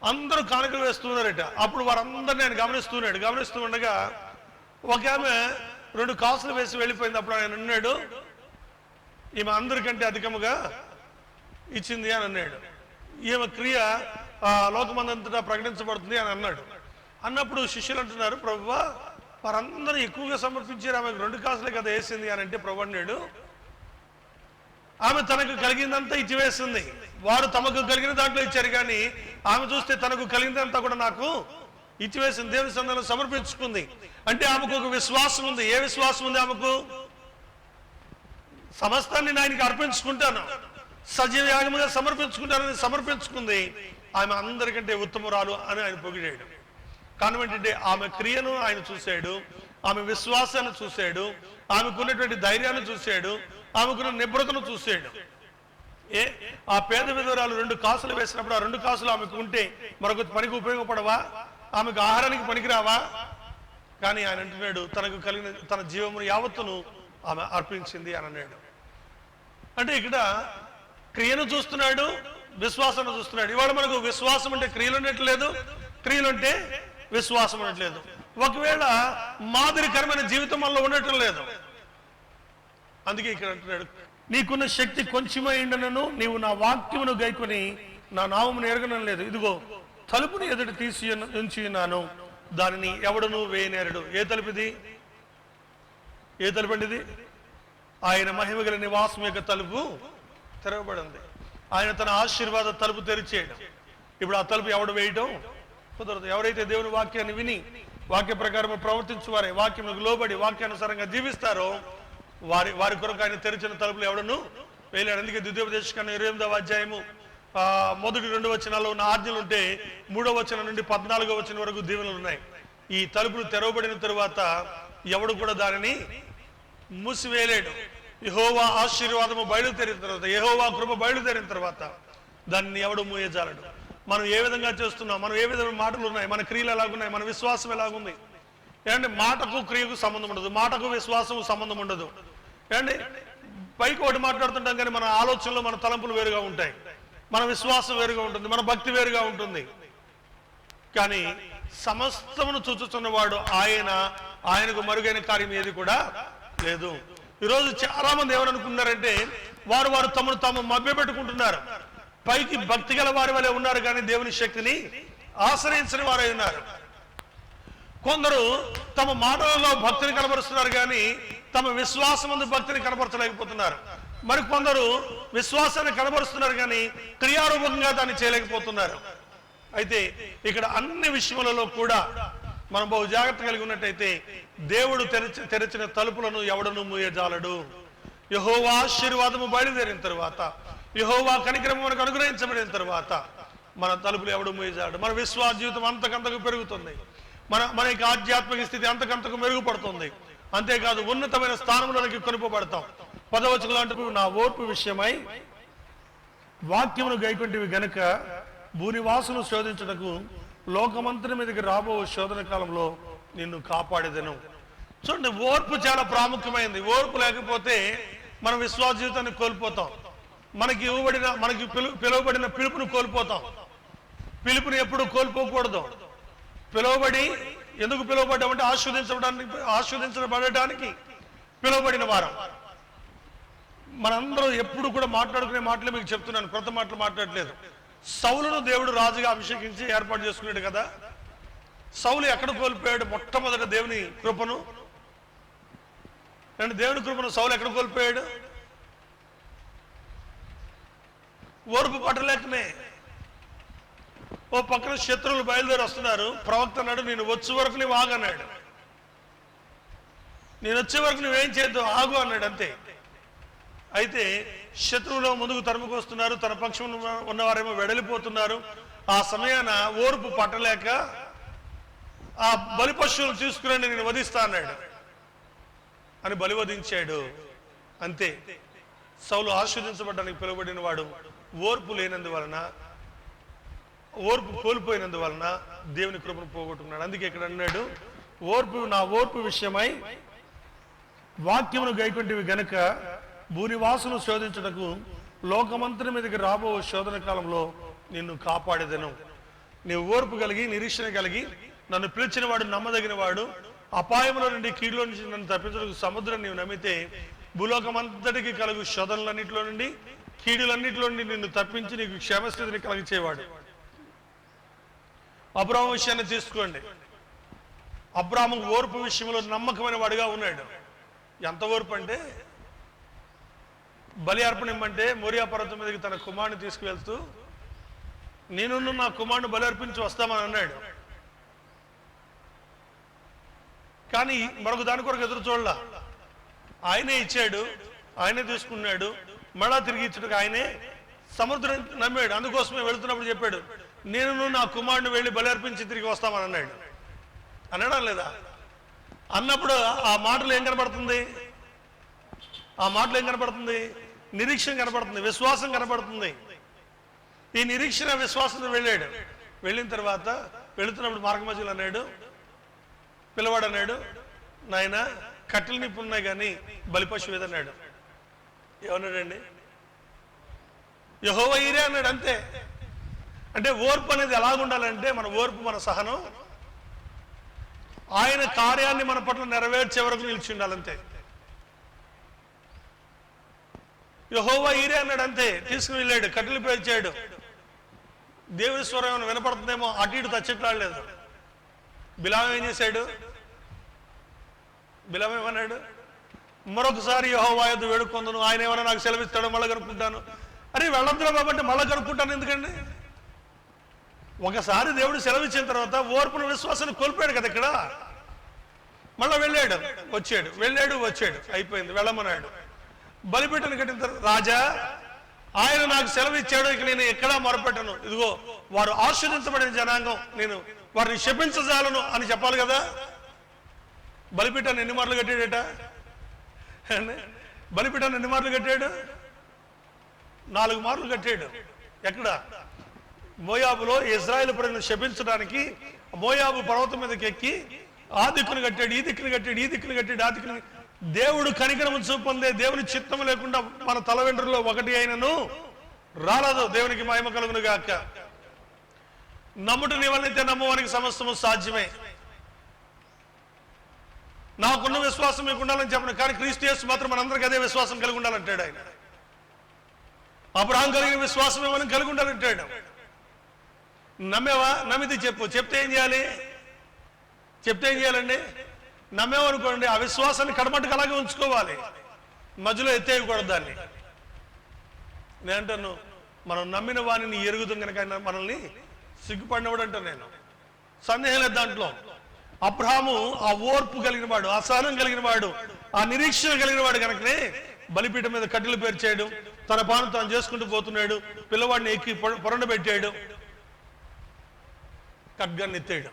అందరూ కానుకలు వేస్తున్నారట. అప్పుడు వారందరినీ ఆయన గమనిస్తూ ఉండగా ఒక ఆమె 2 కాసులు వేసి వెళ్ళిపోయింది. అప్పుడు ఆయన అన్నాడు, ఈమె అందరికంటే అధికముగా ఇచ్చింది అని అన్నాడు. ఈమె క్రియ లోకమందంతటా ప్రకటించబడుతుంది అని అన్నాడు. అన్నప్పుడు శిష్యులు అంటున్నారు, ప్రభువా వారందరూ ఎక్కువగా సమర్పించారు, ఆమెకు 2 కాసులే కదా వేసింది అని అంటే ప్రభు అన్నాడు, ఆమె తనకు కలిగిందంతా ఇచ్చివేస్తుంది. వారు తమకు కలిగిన దాంట్లో ఇచ్చారు, కానీ ఆమె చూస్తే తనకు కలిగిందంతా కూడా నాకు ఇచ్చివేసింది, దేవుని సన్నిధిలో సమర్పించుకుంది. అంటే ఆమెకు ఒక విశ్వాసం ఉంది. ఏ విశ్వాసం ఉంది ఆమెకు? సమస్తాన్ని ఆయనకి అర్పించుకుంటాను, సజీవ యాగముగా సమర్పించుకుంటానని సమర్పించుకుంది. ఆమె అందరికంటే ఉత్తమురాలు అని ఆయన పొగిడాడు. కారణం ఏంటంటే ఆమె క్రియను ఆయన చూశాడు, ఆమె విశ్వాసాన్ని చూశాడు, ఆమెకున్నటువంటి ధైర్యాన్ని చూశాడు, ఆమెకున్న నిబ్రతను చూశాడు. ఆ పేద విధవరాలు 2 కాసులు వేసినప్పుడు ఆ 2 కాసులు ఆమెకు ఉంటే మరొక పనికి ఉపయోగపడవా? ఆమెకు ఆహారానికి పనికిరావా? కానీ ఆయన అంటున్నాడు, తనకు కలిగిన తన జీవమును యావత్తును ఆమె అర్పించింది అని అన్నాడు. అంటే ఇక్కడ క్రియను చూస్తున్నాడు, విశ్వాసాన్ని చూస్తున్నాడు. ఇవాళ మనకు విశ్వాసం అంటే క్రియలు ఉండట్లేదు, క్రియలు అంటే విశ్వాసం ఉండట్లేదు. ఒకవేళ మాదిరికరమైన జీవితం మనలో ఉండటం లేదు. అందుకే ఇక్కడ అంటున్నాడు, నీకున్న శక్తి కొంచెమైండనను, నీవు నా వాక్యమును గైకొని నా నామమును ఎరగడం లేదు. ఇదిగో తలుపుని ఎదుట తీసి ఉంచి ఉన్నాను, దానిని ఎవడును వేయనేరడు. ఏ తలుపు ఇది? ఏ తలుపు అండి ఇది? ఆయన మహిమ గల నివాసం యొక్క తలుపు తెరవబడింది. ఆయన తన ఆశీర్వాద తలుపు తెరిచేయడం. ఇప్పుడు ఆ తలుపు ఎవడు వేయటం కుదరదు. ఎవరైతే దేవుని వాక్యాన్ని విని వాక్య ప్రకారం ప్రవర్తించువారే, వాక్యములకు లోబడి వాక్యానుసారంగా జీవిస్తారో వారి కొరకు ఆయన తెరిచిన తలుపులు ఎవడను వేయలేడు. అందుకే ద్వితీయోపదేశకాండం 28వ అధ్యాయము 1-2 వచనాల్లో ఉన్న ఆజ్ఞలు ఉంటే 3వ వచనం నుండి 14వ వచనం వరకు దీవెనలు ఉన్నాయి. ఈ తలుపులు తెరవబడిన తరువాత ఎవడు కూడా దానిని మూసివేయలేడు. యెహోవా ఆశీర్వాదము బయలుదేరిన తర్వాత, యెహోవా కృప బయలుదేరిన తర్వాత దాన్ని ఎవడు మూయజాలడు. మనం ఏ విధంగా చేస్తున్నాం, మనం ఏ విధమైన మాటలు ఉన్నాయి, మన క్రియలు ఎలాగున్నాయి, మన విశ్వాసం ఎలాగుంది? ఏమంటే మాటకు క్రియకు సంబంధం ఉండదు, మాటకు విశ్వాసం సంబంధం ఉండదు. ఏమంటే పైకి ఒకటి మాట్లాడుతుంటాం, కానీ మన ఆలోచనలు, మన తలంపులు వేరుగా ఉంటాయి, మన విశ్వాసం వేరుగా ఉంటుంది, మన భక్తి వేరుగా ఉంటుంది. కానీ సమస్తమును చూచుతున్నవాడు ఆయనకు మరుగైన కార్యం ఏది కూడా లేదు. ఈరోజు చాలా మంది ఏమనుకుంటున్నారంటే వారు తమను తాము మభ్యపెట్టుకుంటున్నారు. పైకి భక్తి గల వారి వలె ఉన్నారు, కానీ దేవుని శక్తిని ఆశ్రయించిన వారై ఉన్నారు. కొందరు తమ మాటలలో భక్తిని కనబరుస్తున్నారు, కానీ తమ విశ్వాసం ముందు భక్తిని కనబరచలేకపోతున్నారు. మరి కొందరు విశ్వాసాన్ని కనబరుస్తున్నారు, కానీ క్రియారూపంగా దాన్ని చేయలేకపోతున్నారు. అయితే ఇక్కడ అన్ని విషయములలో కూడా మనం బహు జాగ్రత్త కలిగి ఉన్నట్టయితే దేవుడు తెరిచిన తలుపులను ఎవడను మూయజాలడు. యెహోవా ఆశీర్వాదము బయలుదేరిన తరువాత, యెహోవా కనికరము మనకు అనుగ్రహించబడిన తరువాత మన తలుపులు ఎవడు మూయజాలడు. మన విశ్వాస జీవితం అంతకంతకు పెరుగుతుంది. మన యొక్క ఆధ్యాత్మిక స్థితి అంతకంతకు మెరుగుపడుతుంది. అంతేకాదు ఉన్నతమైన స్థానంలోనికి కొనుపబడతాం. 10వ వచనం అంటూ, నా ఓర్పు విషయమై వాక్యమును గైకొంటివి గనుక భూనివాసులు శోధించుటకు లోకమంతరి మీదకి రాబో శోధన కాలంలో నిన్ను కాపాడేదను. చూడండి, ఓర్పు చాలా ప్రాముఖ్యమైనది. ఓర్పు లేకపోతే మన విశ్వాస జీవితాన్ని కోల్పోతాం. మనకి పిలువబడిన పిలుపును కోల్పోతాం. పిలుపుని ఎప్పుడు కోల్పోకూడదు. ఎందుకు పిలువబడ్డామంటే ఆస్వాదించబడటానికి పిలువబడిన వారం. మనందరూ ఎప్పుడు కూడా మాట్లాడుకునే మాటలే మీకు చెప్తున్నాను, కొత్త మాటలు మాట్లాడలేదు. సౌలును దేవుడు రాజుగా అభిషేకించి ఏర్పాటు చేసుకున్నాడు కదా. సౌలు ఎక్కడ కోల్పోయాడు? మొట్టమొదట దేవుని కృపను. దేవుని కృపను సౌలు ఎక్కడ కోల్పోయాడు? ఓర్పు పట్టలేకనే. ఓ పక్కన శత్రువులు బయలుదేరి వస్తున్నారు. ప్రవక్త అన్నాడు, నేను వచ్చే వరకు నువ్వు ఆగు అన్నాడు. నేను వచ్చే వరకు నువ్వేం చేద్దు, ఆగు అన్నాడు, అంతే. అయితే శత్రువులో ముందుకు తరుముకు వస్తున్నారు. తన పక్షం ఉన్నవారేమో వెడలిపోతున్నారు. ఆ సమయాన ఓర్పు పట్టలేక ఆ బలి పశువులు తీసుకురండి, నేను వధిస్తా అన్నాడు అని బలి వధించాడు. అంతే. సౌలు ఆస్వాదించబడ్డానికి పిలువబడిన వాడు ఓర్పు లేనందువలన, ఓర్పు కోల్పోయినందువలన దేవుని కృపను పోగొట్టుకున్నాడు. అందుకే ఇక్కడ అన్నాడు, నా ఓర్పు విషయమై వాక్యమును గైకొంటివి గనుక భూనివాసులు శోధించుటకు లోకమంతరి మీదకి రాబో శోధన కాలంలో నిన్ను కాపాడేదను. నీవు ఓర్పు కలిగి, నిరీక్షణ కలిగి, నన్ను పిలిచిన వాడు నమ్మదగిన వాడు, అపాయంలో నుండి, కీడులో నుంచి నన్ను తప్పించడానికి సముద్రం నీవు నమ్మితే భూలోకమంతటికి కలుగు శోధనలన్నింటిలో నుండి, కీడులన్నింటిలో నుండి నిన్ను తప్పించి నీకు క్షేమస్థితిని కలిగించేవాడు. అబ్రాహాము విషయాన్ని తీసుకోండి. అబ్రాహాము ఓర్పు విషయంలో నమ్మకమైన వాడిగా ఉన్నాడు. ఎంత ఓర్పు అంటే, బలి అర్పణ ఇమ్మంటే మోరియా పర్వతం మీదకి తన కుమారుని తీసుకువెళ్తూ, నేను నా కుమారుని బలి అర్పించి వస్తామని అన్నాడు. కానీ మరొక దాని కొరకు ఎదురు చూడలా. ఆయనే ఇచ్చాడు, ఆయనే తీసుకున్నాడు. మళ్ళా తిరిగి ఇచ్చుటకు ఆయనే సముద్రం నమ్మాడు. అందుకోసమే వెళుతున్నప్పుడు చెప్పాడు, నేను నా కుమారుని వెళ్ళి బలి అర్పించి తిరిగి వస్తామని అన్నాడు. అనడం లేదా? అన్నప్పుడు ఆ మాటలు ఏం కనబడుతుంది? నిరీక్షణ కనబడుతుంది, విశ్వాసం కనబడుతుంది. ఈ నిరీక్షణ విశ్వాసంతో వెళ్ళాడు. వెళ్ళిన తర్వాత వెళుతున్నప్పుడు మార్గమధ్యలో అన్నాడు, పిల్లవాడు అన్నాడు, నాయన కట్టెల నిప్పు ఉన్నాయి కానీ బలి పశువు ఏదన్నాడు. ఏమన్నాడండి? యెహోవా ఈరే అన్నాడు, అంతే. అంటే ఓర్పు అనేది ఎలాగుండాలంటే, మన ఓర్పు, మన సహనం ఆయన కార్యాన్ని మన పట్ల నెరవేర్చే వరకు నిలిచి ఉండాలంతే. యెహోవా ఈరే అన్నాడు, అంతే. తీసుకుని వెళ్ళాడు, కట్టెలు పేర్చాడు. దేవుని స్వరం ఏమైనా వినపడుతుందేమో, అటు ఇటు తచ్చట్లాడలేదు. బిలాము ఏం చేశాడు? బిలాము ఏమన్నాడు? మరొకసారి యెహోవా యొద్ద వేడుకొందును, ఆయన ఏమైనా నాకు సెలవిస్తాడో మళ్ళీ కనుక్కుంటాను. అరే వెళ్ళొద్దురా బాబు అంటే మళ్ళీ కనుక్కుంటాను ఎందుకండి? ఒకసారి దేవుడు సెలవిచ్చిన తర్వాత ఓర్పును, విశ్వాసాన్ని కోల్పోయాడు కదా. ఇక్కడ మళ్ళీ వెళ్ళాడు, వచ్చాడు, అయిపోయింది. వెళ్ళమన్నాడు. బలిపీఠను కట్టిన తర్వాత, రాజా ఆయన నాకు సెలవు ఇచ్చాడు, ఇక నేను ఎక్కడా మొరపెట్టను. ఇదిగో వారు ఆస్వాదించబడిన జనాంగం, నేను వారిని శపించజాలను అని చెప్పాలి కదా. బలిపీఠాన్ని ఎన్ని మార్లు కట్టాడట? బలిపీఠాన్ని ఎన్ని మార్లు కట్టాడు? 4 మార్లు కట్టాడు. ఎక్కడ? మోయాబులో ఇజ్రాయేలు ప్రజలను శపించడానికి మోయాబు పర్వతం మీదకి ఎక్కి ఆ దిక్కును కట్టాడు, ఈ దిక్కును కట్టాడు, ఈ దిక్కును కట్టాడు, ఆ దిక్కును. దేవుడు కనికరము చూపొందే, దేవుని చిత్తం లేకుండా మన తల వెంట్రులో ఒకటి అయినను రాలదు. దేవునికి మహిమ కలుగును గాక. నమ్ముట నీ వల్లైతే నమ్మవానికి సమస్తము సాధ్యమే. నాకున్న విశ్వాసం మీకు ఉండాలని చెప్పను, కానీ క్రీస్తు యేసు మాత్రం మనందరికీ అదే విశ్వాసం కలిగి ఉండాలంటాడు ఆయన. అబ్రహాం కలిగిన విశ్వాసం ఏమని కలిగి ఉండాలంటాడు. నమ్మేవా? నమ్మితే చెప్పు. చెప్తే ఏం చేయాలండి? నమ్మేమనుకోండి, ఆ విశ్వాసాన్ని కడమట్టుకు అలాగే ఉంచుకోవాలి, మధ్యలో ఎత్తేయకూడదు దాన్ని. నేనంటాను, మనం నమ్మిన వాణిని ఎరుగుతాం కనుక మనల్ని సిగ్గుపడినవాడు అంటాను నేను. సందేహం లేదు దాంట్లో. అబ్రహాము ఆ ఓర్పు కలిగిన వాడు, ఆ సహనం కలిగిన వాడు, ఆ నిరీక్షణ కలిగిన వాడు కనుకనే బలిపీఠం మీద కట్టెలు పేర్చాడు, తన పాను తాను చేసుకుంటూ పోతున్నాడు, పిల్లవాడిని ఎక్కి పొరండ పెట్టాడు, ఖడ్గాన్ని ఎత్తాడు.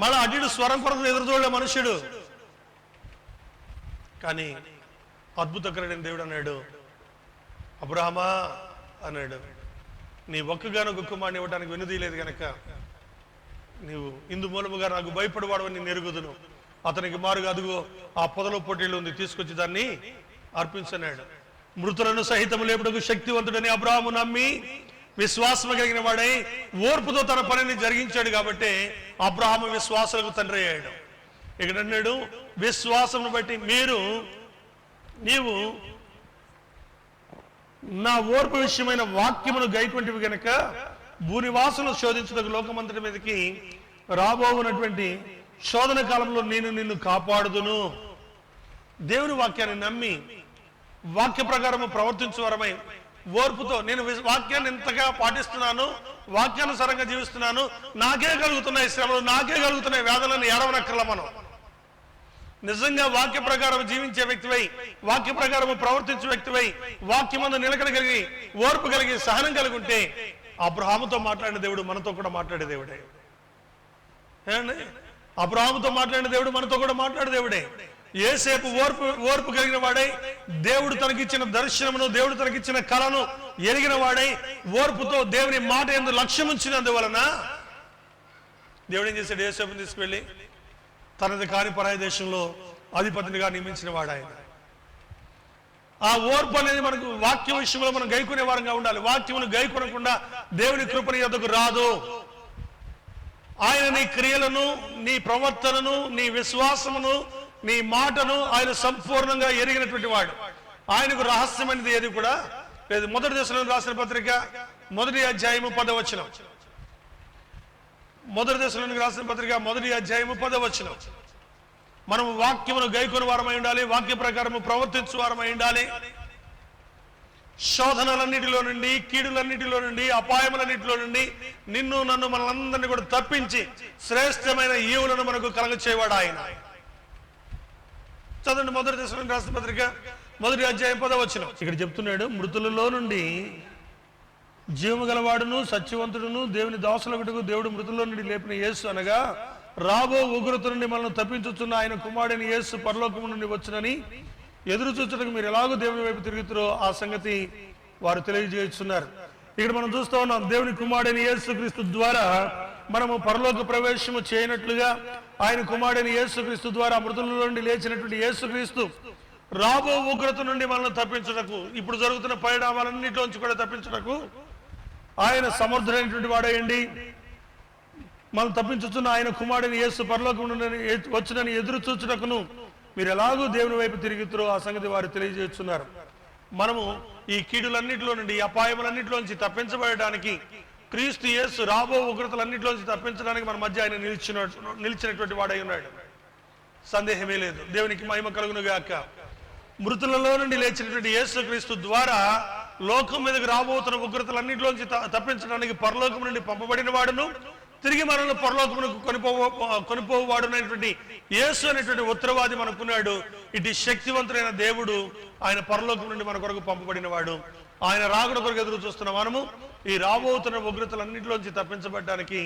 మళ్ళా అటు స్వరం కొరకు ఎదురు చూడలే మనుష్యుడు. కానీ అద్భుతకరుడైన దేవుడు అన్నాడు, అబ్రహామా అన్నాడు, నీ ఒక్కగానొక్క కుమారుని ఇవ్వడానికి వెనుదీయలేదు కనుక నీవు ఇందు మూలముగా నాకు భయపడవాడవని నేను ఎరుగుదును. అతనికి మారుగా అదుగో ఆ పొదలో పొట్టేళ్ళు ఉంది, తీసుకొచ్చి దాన్ని అర్పించన్నాడు. మృతులను సహితము లేపుటకు శక్తివంతుడని అబ్రహాము నమ్మి విశ్వాసం కలిగిన వాడై ఓర్పుతో తన పనిని జరిగించాడు. కాబట్టి అబ్రహాము విశ్వాసాలకు తండ్రి అయ్యాడు. ఇక్కడ అన్నాడు, విశ్వాసమును బట్టి నీవు నా ఓర్పు విషయమైన వాక్యమును గైకొంటివి గనక భూనివాసులను శోధించుటకు లోకమంతటి మీదకి రాబోవునటువంటి శోధన కాలంలో నేను నిన్ను కాపాడుదును. దేవుని వాక్యాన్ని నమ్మి వాక్య ప్రకారము ప్రవర్తించువారమై ఓర్పుతో నేను వాక్యాన్ని ఎంతగా పాటిస్తున్నాను, వాక్యానుసారంగా జీవిస్తున్నాను, నాకే కలుగుతున్నాయి శ్రమలు, నాకే కలుగుతున్నాయి వేదనని ఏడవనక్కర్ల. మనం నిజంగా వాక్య ప్రకారం జీవించే వ్యక్తివై, వాక్య ప్రకారం ప్రవర్తించే వ్యక్తివై, వాక్యమందు నిలకడ కలిగి ఓర్పు కలిగి సహనం కలిగి ఉంటే అబ్రహాముతో మాట్లాడిన దేవుడు మనతో కూడా మాట్లాడే దేవుడే. అబ్రహాముతో మాట్లాడిన దేవుడు మనతో కూడా మాట్లాడే దేవుడే. ఏసేపు ఓర్పు కలిగిన వాడై దేవుడు తనకిచ్చిన దర్శనమును, దేవుడు తనకిచ్చిన కళను ఎరిగిన వాడై ఓర్పుతో దేవుని మాట యందు లక్ష్యం ఉంచినందువలన దేవుడు ఏం చేశాడు, ఏసేపుని తీసుకువెళ్ళి తనది కాని పరాయి దేశంలో అధిపతినిగా నియమించిన వాడు ఆయన. ఆ ఓర్పు అనేది మనకు వాక్య విషయంలో మనం గైకునే వారంగా ఉండాలి. వాక్యమును గైకొనకుండా దేవుని కృపని యొద్దకు రాదు. ఆయన నీ క్రియలను, నీ ప్రవర్తనను, నీ విశ్వాసమును, నీ మాటను ఆయన సంపూర్ణంగా ఎరిగినటువంటి వాడు. ఆయనకు రహస్యమైనది ఏది కూడా లేదు. మొదటి దశలోని రాసిన పత్రిక 1వ అధ్యాయము 10వ వచనం. మొదటి దశలోని రాసిన పత్రిక 1వ అధ్యాయము 10వ వచనం. మనము వాక్యమును గైకొని వారమై ఉండాలి, వాక్య ప్రకారము ప్రవర్తించు వారమై ఉండాలి. శోధనలన్నిటిలో నుండి, కీడులన్నిటిలో నుండి, అపాయములన్నిటిలో నుండి నిన్ను నన్ను మనందరినీ కూడా తప్పించి శ్రేష్టమైన ఈవులను మనకు కలగచేవాడు ఆయన. చదవండి మొదటి దశలోని రాసిన పత్రిక 1వ అధ్యాయం 10వ వచనం. ఇక్కడ చెప్తున్నాడు, మృతులలో నుండి జీవము గలవాడును సత్యవంతుడును దేవుని దాసులగుటకు దేవుడు మృతుల్లో నుండి లేపిన యేసు అనగా రాబో ఉగ్రత నుండి మనల్ని తప్పించుచున్న ఆయన కుమారుడైన యేసు పరలోకము నుండి వచ్చునని ఎదురు చూచుటకు మీరు ఎలాగో దేవుని వైపు తిరుగుతారో ఆ సంగతి వారు తెలియజేస్తున్నారు. ఇక్కడ మనం చూస్తూ ఉన్నాం, దేవుని కుమారుడైన యేసు క్రీస్తు ద్వారా మనము పరలోక ప్రవేశము చేయనట్లుగా ఆయన కుమారుడైన యేసు క్రీస్తు ద్వారా మృతుల నుండి లేచినటువంటి యేసు క్రీస్తు రాబో ఉగ్రత నుండి మనల్ని తప్పించుటకు, ఇప్పుడు జరుగుతున్న పరిణామాలన్నింటిలోంచి కూడా తప్పించుటకు ఆయన సమర్థుడైనటువంటి వాడేయండి. మనం తప్పించుచున్న ఆయన కుమారుడిని యేసు పరలోకం నుండి వచ్చునని ఎదురు చూచుటకును మీరు ఎలాగూ దేవుని వైపు తిరుగుతారో ఆ సంగతి వారు తెలియజేస్తున్నారు. మనము ఈ కీడులన్నింటిలో నుండి, ఈ అపాయములన్నింటిలోంచి తప్పించబడడానికి, క్రీస్తు యేసు రాబో ఉగ్రతలన్నింటిలోంచి తప్పించడానికి మన మధ్య ఆయన నిలిచినటువంటి వాడై ఉన్నాడు. సందేహమే లేదు. దేవునికి మహిమ కలుగును గాక. మృతులలో నుండి లేచినటువంటి యేసు క్రీస్తు ద్వారా లోకం మీదకి రాబోతున్న ఉగ్రతలన్నింటిలోంచి తప్పించడానికి పరలోకం నుండి పంపబడిన వాడును, తిరిగి మనల్ని పరలోకమునకు కొనిపోవాడునటువంటి యేసు అనేటువంటి ఉత్తరవాది మనకున్నాడు. ఇటు శక్తివంతుడైన దేవుడు ఆయన పరలోకం నుండి మన కొరకు పంపబడిన వాడు. ఆయన రాకడ కొరకు ఎదురు చూస్తున్న మనము ఈ రాబోతున్న ఉగ్రతలన్నింటిలోంచి తప్పించబడడానికి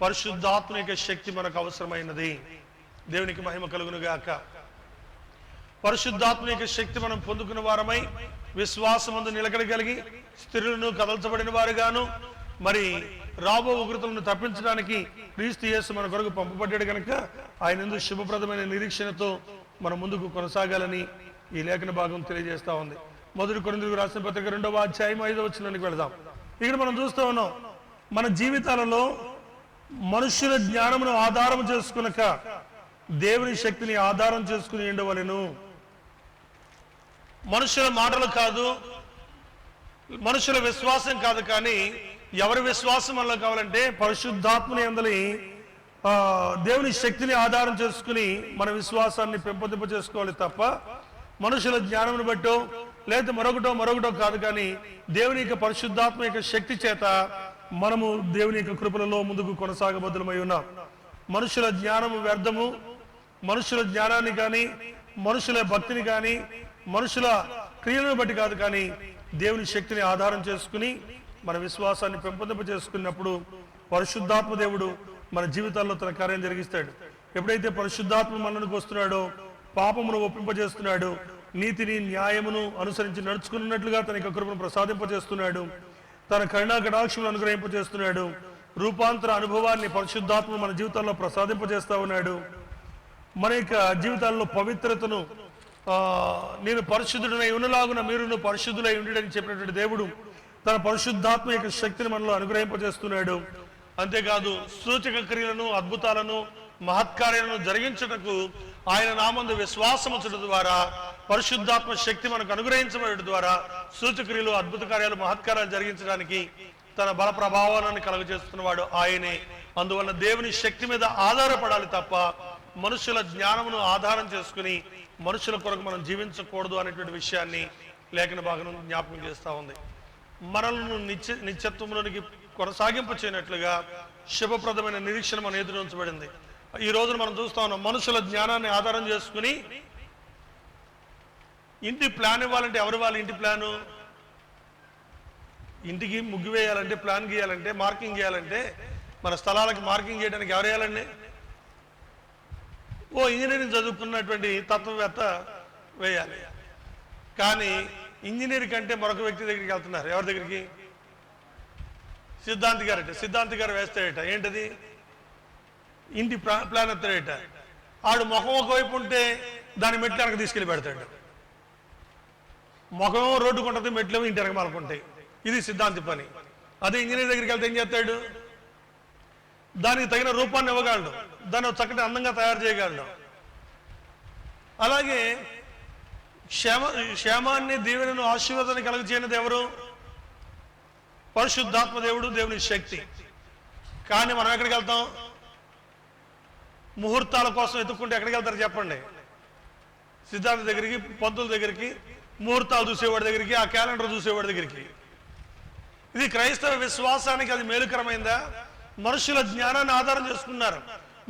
పరిశుద్ధాత్మ యొక్క శక్తి మనకు అవసరమైనది. దేవునికి మహిమ కలుగును గాక. పరిశుద్ధాత్మ యొక్క శక్తి మనం పొందుకున్న వారమై విశ్వాసమందు నిలకడ కలిగి స్థిరులను కదల్చబడిన వారుగాను, మరి రాబో ఉగ్రతలను తప్పించడానికి క్రీస్తు యేసు మన కొరకు పంపబడ్డాడు కనుక ఆయన యందు శుభప్రదమైన నిరీక్షణతో మనం ముందుకు కొనసాగాలని ఈ లేఖన భాగం తెలియజేస్తా ఉంది. 1 కొరింథీయులకు రాసిన పత్రిక 2వ అధ్యాయం 5వ వచనానికి వెళదాం. ఇక్కడ మనం చూస్తూ ఉన్నాం, మన జీవితాలలో మనుష్యుల జ్ఞానమును ఆధారం చేసుకునక దేవుని శక్తిని ఆధారం చేసుకుని ఉండవలెను. మనుషుల మాటలు కాదు, మనుషుల విశ్వాసం కాదు, కానీ ఎవరి విశ్వాసం వల్ల కావాలంటే పరిశుద్ధాత్మని అందలి దేవుని శక్తిని ఆధారం చేసుకుని మన విశ్వాసాన్ని పెంపొందింప చేసుకోవాలి తప్ప మనుషుల జ్ఞానం బట్టో లేదా మరొకటో కాదు. కానీ దేవుని యొక్క పరిశుద్ధాత్మ యొక్క శక్తి చేత మనము దేవుని యొక్క కృపలలో ముందుకు కొనసాగబద్దులమై ఉన్నాం. మనుషుల జ్ఞానము వ్యర్థము, మనుషుల జ్ఞానాన్ని కానీ, మనుషుల భక్తిని కానీ, మనుషుల క్రియలను బట్టి కాదు, కానీ దేవుని శక్తిని ఆధారం చేసుకుని మన విశ్వాసాన్ని పెంపొందింప చేసుకున్నప్పుడు పరిశుద్ధాత్మ దేవుడు మన జీవితాల్లో తన కార్యం జరిగిస్తాడు. ఎప్పుడైతే పరిశుద్ధాత్మ మనకు వస్తున్నాడో, పాపమును ఒప్పింపజేస్తున్నాడు, నీతిని న్యాయమును అనుసరించి నడుచుకున్నట్లుగా తన యొక్క కృపను ప్రసాదింపజేస్తున్నాడు, తన కరుణా కటాక్షమును అనుగ్రహింపజేస్తున్నాడు, రూపాంతర అనుభవాన్ని పరిశుద్ధాత్మ మన జీవితాల్లో ప్రసాదింపజేస్తా ఉన్నాడు. మన యొక్క జీవితాల్లో పవిత్రతను నేను పరిశుద్ధుడనై ఉన్నలాగున మీరును పరిశుద్ధులై ఉండడని చెప్పినటువంటి దేవుడు తన పరిశుద్ధాత్మ యొక్క శక్తిని మనలో అనుగ్రహింపజేస్తున్నాడు. అంతేకాదు సూచక క్రియలను, అద్భుతాలను, మహత్కార్యాలను జరిగించుటకు ఆయన నామందు విశ్వాసముంచడం ద్వారా, పరిశుద్ధాత్మ శక్తి మనకు అనుగ్రహించబడడం ద్వారా సూచక్రియలు, అద్భుత కార్యాలు, మహత్కార్యాలు జరిగించడానికి తన బల ప్రభావాలను కలుగజేస్తున్నవాడు ఆయనే. అందువల్ల దేవుని శక్తి మీద ఆధారపడాలి తప్ప మనుషుల జ్ఞానమును ఆధారం చేసుకుని మనుషుల కొరకు మనం జీవించకూడదు అనేటువంటి విషయాన్ని లేఖన భాగం జ్ఞాపకం చేస్తూ ఉంది. మనలను నిత్యత్వంలోనికి కొనసాగింప చేయనట్లుగా శుభప్రదమైన నిరీక్షణ మన ఎదురు ఉంచబడింది. ఈ రోజున మనం చూస్తా ఉన్నాం, మనుషుల జ్ఞానాన్ని ఆధారం చేసుకుని ఇంటి ప్లాన్ ఇవ్వాలంటే ఎవరు వాళ్ళ ఇంటి ప్లాను? ఇంటికి ముగ్గు వేయాలంటే, ప్లాన్ గీయాలంటే, మార్కింగ్ చేయాలంటే, మన స్థలాలకి మార్కింగ్ చేయడానికి ఎవరు వేయాలండి? ఓ ఇంజనీరింగ్ చదువుకున్నటువంటి తత్వవేత్త వేయాలి. కానీ ఇంజనీర్ కంటే మరొక వ్యక్తి దగ్గరికి వెళ్తున్నారు. ఎవరి దగ్గరికి? సిద్ధాంతి గారట. సిద్ధాంతి గారు వేస్తాడట. ఏంటది? ఇంటి ప్లాన్ ఎత్తాడట. ఆడు ముఖం ఒకవైపు ఉంటే దాని మెట్లు వెనక తీసుకెళ్ళి పెడతాడు. ముఖం రోడ్డుకు ఉంటుంది, మెట్లు ఇంటి వెనక మాలకుంటాయి. ఇది సిద్ధాంతి పని. అదే ఇంజనీర్ దగ్గరికి వెళ్తే ఏం చేస్తాడు? దానికి తగిన రూపాన్ని ఇవ్వగలడు, దాన్ని చక్కటి అందంగా తయారు చేయగలడు. అలాగే క్షేమాన్ని, దీవెనను, ఆశీర్వాదాన్ని కలుగ చేయనిది ఎవరు? పరిశుద్ధాత్మ దేవుడు, దేవుని శక్తి. కానీ మనం ఎక్కడికి వెళ్తాం? ముహూర్తాల కోసం ఎత్తుక్కుంటే ఎక్కడికి వెళ్తారు చెప్పండి? సిద్ధాంత దగ్గరికి, పంతుల దగ్గరికి, ముహూర్తాలు చూసేవాడి దగ్గరికి, ఆ క్యాలెండర్ చూసేవాడి దగ్గరికి. ఇది క్రైస్తవ విశ్వాసానికి అది మేలుకరమైందా? మనుషుల జ్ఞానాన్ని ఆధారం చేసుకున్నారు.